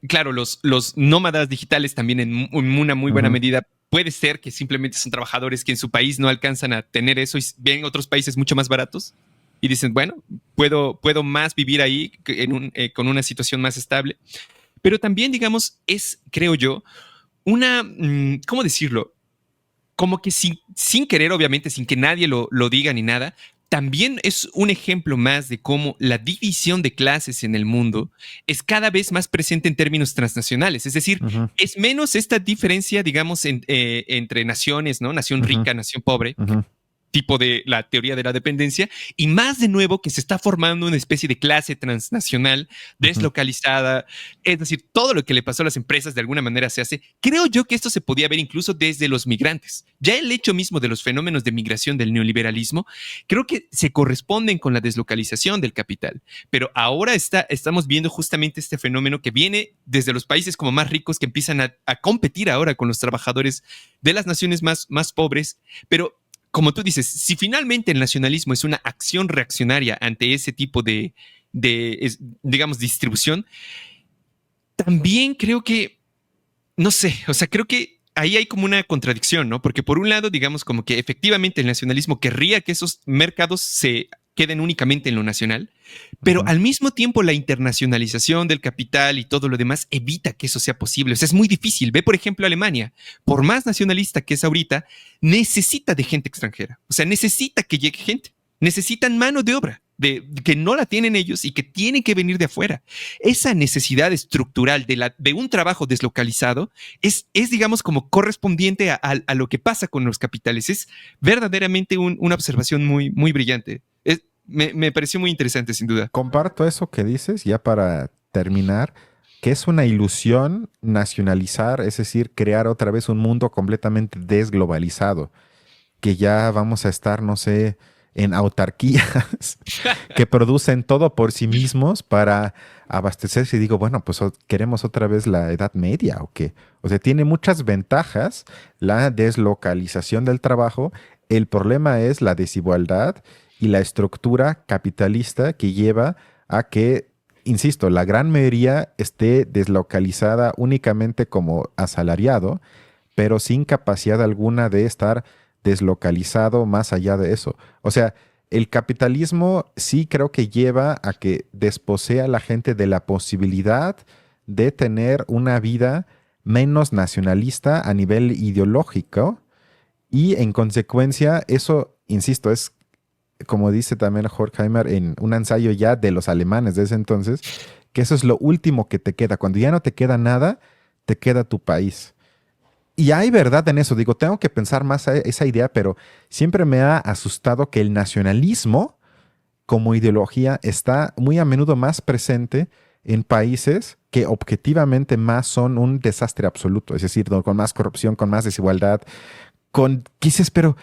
claro, los nómadas digitales también en una muy buena medida puede ser que simplemente son trabajadores que en su país no alcanzan a tener eso y ven otros países mucho más baratos y dicen, bueno, puedo más vivir ahí con una situación más estable. Pero también, digamos, creo yo, ¿cómo decirlo? Como que sin querer, obviamente, sin que nadie lo diga ni nada, también es un ejemplo más de cómo la división de clases en el mundo es cada vez más presente en términos transnacionales. Es decir, es menos esta diferencia, digamos, entre naciones, ¿no? Nación rica, nación pobre, tipo de la teoría de la dependencia, y más de nuevo que se está formando una especie de clase transnacional deslocalizada, es decir, todo lo que le pasó a las empresas de alguna manera se hace. Creo yo que esto se podía ver incluso desde los migrantes. Ya el hecho mismo de los fenómenos de migración del neoliberalismo, creo que se corresponden con la deslocalización del capital, pero ahora estamos viendo justamente este fenómeno que viene desde los países como más ricos que empiezan a competir ahora con los trabajadores de las naciones más pobres, pero como tú dices, si finalmente el nacionalismo es una acción reaccionaria ante ese tipo digamos, distribución, también creo que, no sé, o sea, creo que ahí hay como una contradicción, ¿no? Porque por un lado, digamos, como que efectivamente el nacionalismo querría que esos mercados se queden únicamente en lo nacional, pero al mismo tiempo la internacionalización del capital y todo lo demás evita que eso sea posible. O sea, es muy difícil. Ve, por ejemplo, Alemania, por más nacionalista que es ahorita, necesita de gente extranjera. O sea, necesita que llegue gente. Necesitan mano de obra que no la tienen ellos y que tiene que venir de afuera. Esa necesidad estructural de un trabajo deslocalizado es digamos, como correspondiente a lo que pasa con los capitales. Es verdaderamente una observación muy, muy brillante. Me pareció muy interesante, sin duda. Comparto eso que dices, ya para terminar, que es una ilusión nacionalizar, es decir, crear otra vez un mundo completamente desglobalizado, que ya vamos a estar, no sé, en autarquías que producen todo por sí mismos para abastecerse. Y digo, bueno, pues queremos otra vez la Edad Media o qué. O sea, tiene muchas ventajas la deslocalización del trabajo. El problema es la desigualdad y la estructura capitalista que lleva a que, insisto, la gran mayoría esté deslocalizada únicamente como asalariado, pero sin capacidad alguna de estar deslocalizado más allá de eso. O sea, el capitalismo sí creo que lleva a que desposea a la gente de la posibilidad de tener una vida menos nacionalista a nivel ideológico y en consecuencia eso, insisto, es como dice también Horkheimer en un ensayo ya de los alemanes de ese entonces, que eso es lo último que te queda. Cuando ya no te queda nada, te queda tu país. Y hay verdad en eso. Digo, tengo que pensar más a esa idea, pero siempre me ha asustado que el nacionalismo como ideología está muy a menudo más presente en países que objetivamente más son un desastre absoluto. Es decir, con más corrupción, con más desigualdad, dices, pero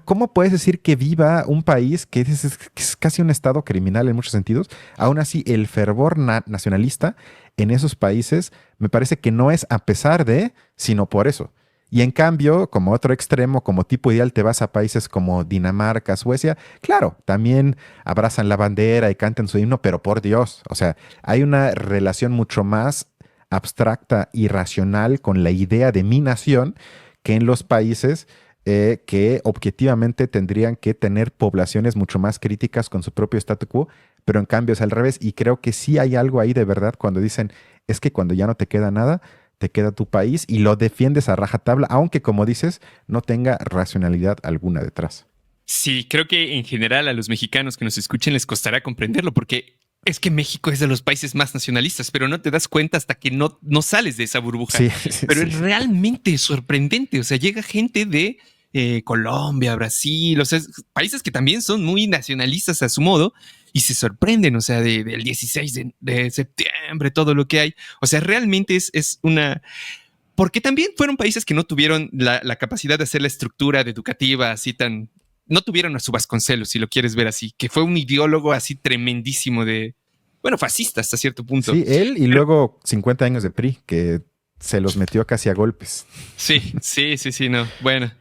¿cómo puedes decir que viva un país que es casi un estado criminal en muchos sentidos? Aún así, el fervor nacionalista en esos países me parece que no es a pesar de, sino por eso. Y en cambio, como otro extremo, como tipo ideal, te vas a países como Dinamarca, Suecia. Claro, también abrazan la bandera y cantan su himno, pero por Dios, o sea, hay una relación mucho más abstracta y racional con la idea de mi nación que en los países que objetivamente tendrían que tener poblaciones mucho más críticas con su propio statu quo, pero en cambio es al revés. Y creo que sí hay algo ahí de verdad cuando dicen, es que cuando ya no te queda nada, te queda tu país y lo defiendes a rajatabla, aunque como dices, no tenga racionalidad alguna detrás. Sí, creo que en general a los mexicanos que nos escuchen les costará comprenderlo porque es que México es de los países más nacionalistas, pero no te das cuenta hasta que no sales de esa burbuja. Sí, sí, Pero sí. es realmente sorprendente. O sea, llega gente de Colombia, Brasil, o sea, países que también son muy nacionalistas a su modo y se sorprenden, o sea, del 16 de septiembre, todo lo que hay. O sea, realmente es una... Porque también fueron países que no tuvieron la capacidad de hacer la estructura educativa así tan... No tuvieron a su Vasconcelos, si lo quieres ver así, que fue un ideólogo así tremendísimo de... Bueno, fascista hasta cierto punto. Sí, él y Pero, luego 50 años de PRI, que se los metió casi a golpes. sí, no. Bueno,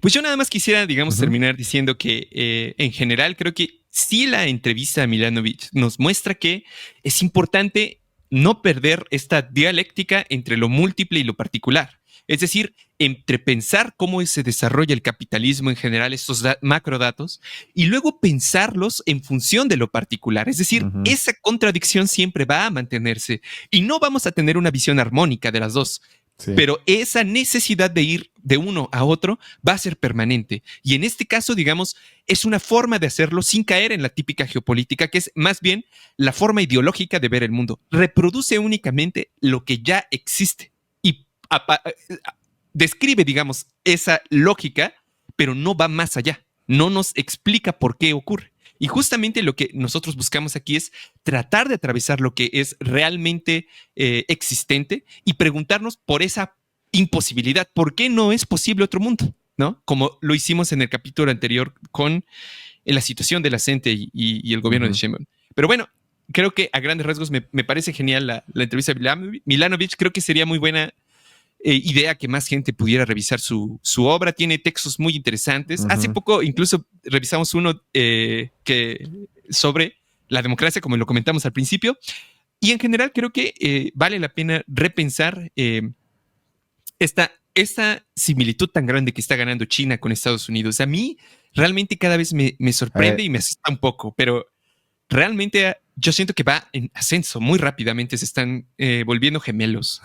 pues yo nada más quisiera, digamos, terminar diciendo que en general creo que sí la entrevista a Milanovic nos muestra que es importante no perder esta dialéctica entre lo múltiple y lo particular. Es decir, entre pensar cómo se desarrolla el capitalismo en general, estos macrodatos, y luego pensarlos en función de lo particular. Es decir, esa contradicción siempre va a mantenerse y no vamos a tener una visión armónica de las dos. Sí. Pero esa necesidad de ir de uno a otro va a ser permanente. Y en este caso, digamos, es una forma de hacerlo sin caer en la típica geopolítica, que es más bien la forma ideológica de ver el mundo. Reproduce únicamente lo que ya existe y describe, digamos, esa lógica, pero no va más allá. No nos explica por qué ocurre. Y justamente lo que nosotros buscamos aquí es tratar de atravesar lo que es realmente existente y preguntarnos por esa imposibilidad. ¿Por qué no es posible otro mundo? ¿No? Como lo hicimos en el capítulo anterior con la situación de la CENTE y el gobierno de Sheinbaum. Pero bueno, creo que a grandes rasgos me parece genial la entrevista de Milanovic. Creo que sería muy buena idea que más gente pudiera revisar su obra. Tiene textos muy interesantes. Hace poco incluso revisamos uno sobre la democracia, como lo comentamos al principio. Y en general creo que vale la pena repensar esta similitud tan grande que está ganando China con Estados Unidos. A mí realmente cada vez me sorprende y me asusta un poco, pero realmente yo siento que va en ascenso muy rápidamente. Se están volviendo gemelos.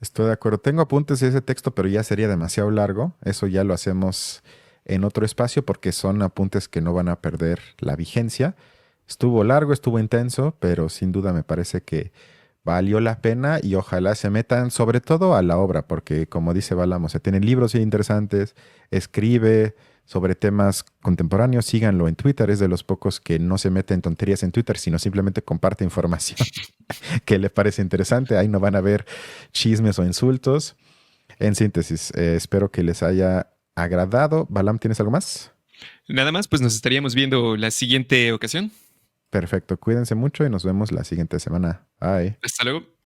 Estoy de acuerdo. Tengo apuntes de ese texto, pero ya sería demasiado largo. Eso ya lo hacemos en otro espacio porque son apuntes que no van a perder la vigencia. Estuvo largo, estuvo intenso, pero sin duda me parece que valió la pena y ojalá se metan sobre todo a la obra, porque como dice Balam, o sea, tiene libros interesantes, escribe sobre temas contemporáneos, síganlo en Twitter, es de los pocos que no se mete en tonterías en Twitter, sino simplemente comparte información que le parece interesante. Ahí no van a ver chismes o insultos. En síntesis, espero que les haya agradado. Balam, ¿tienes algo más? Nada más, pues nos estaríamos viendo la siguiente ocasión. Perfecto, cuídense mucho y nos vemos la siguiente semana. Bye. Hasta luego.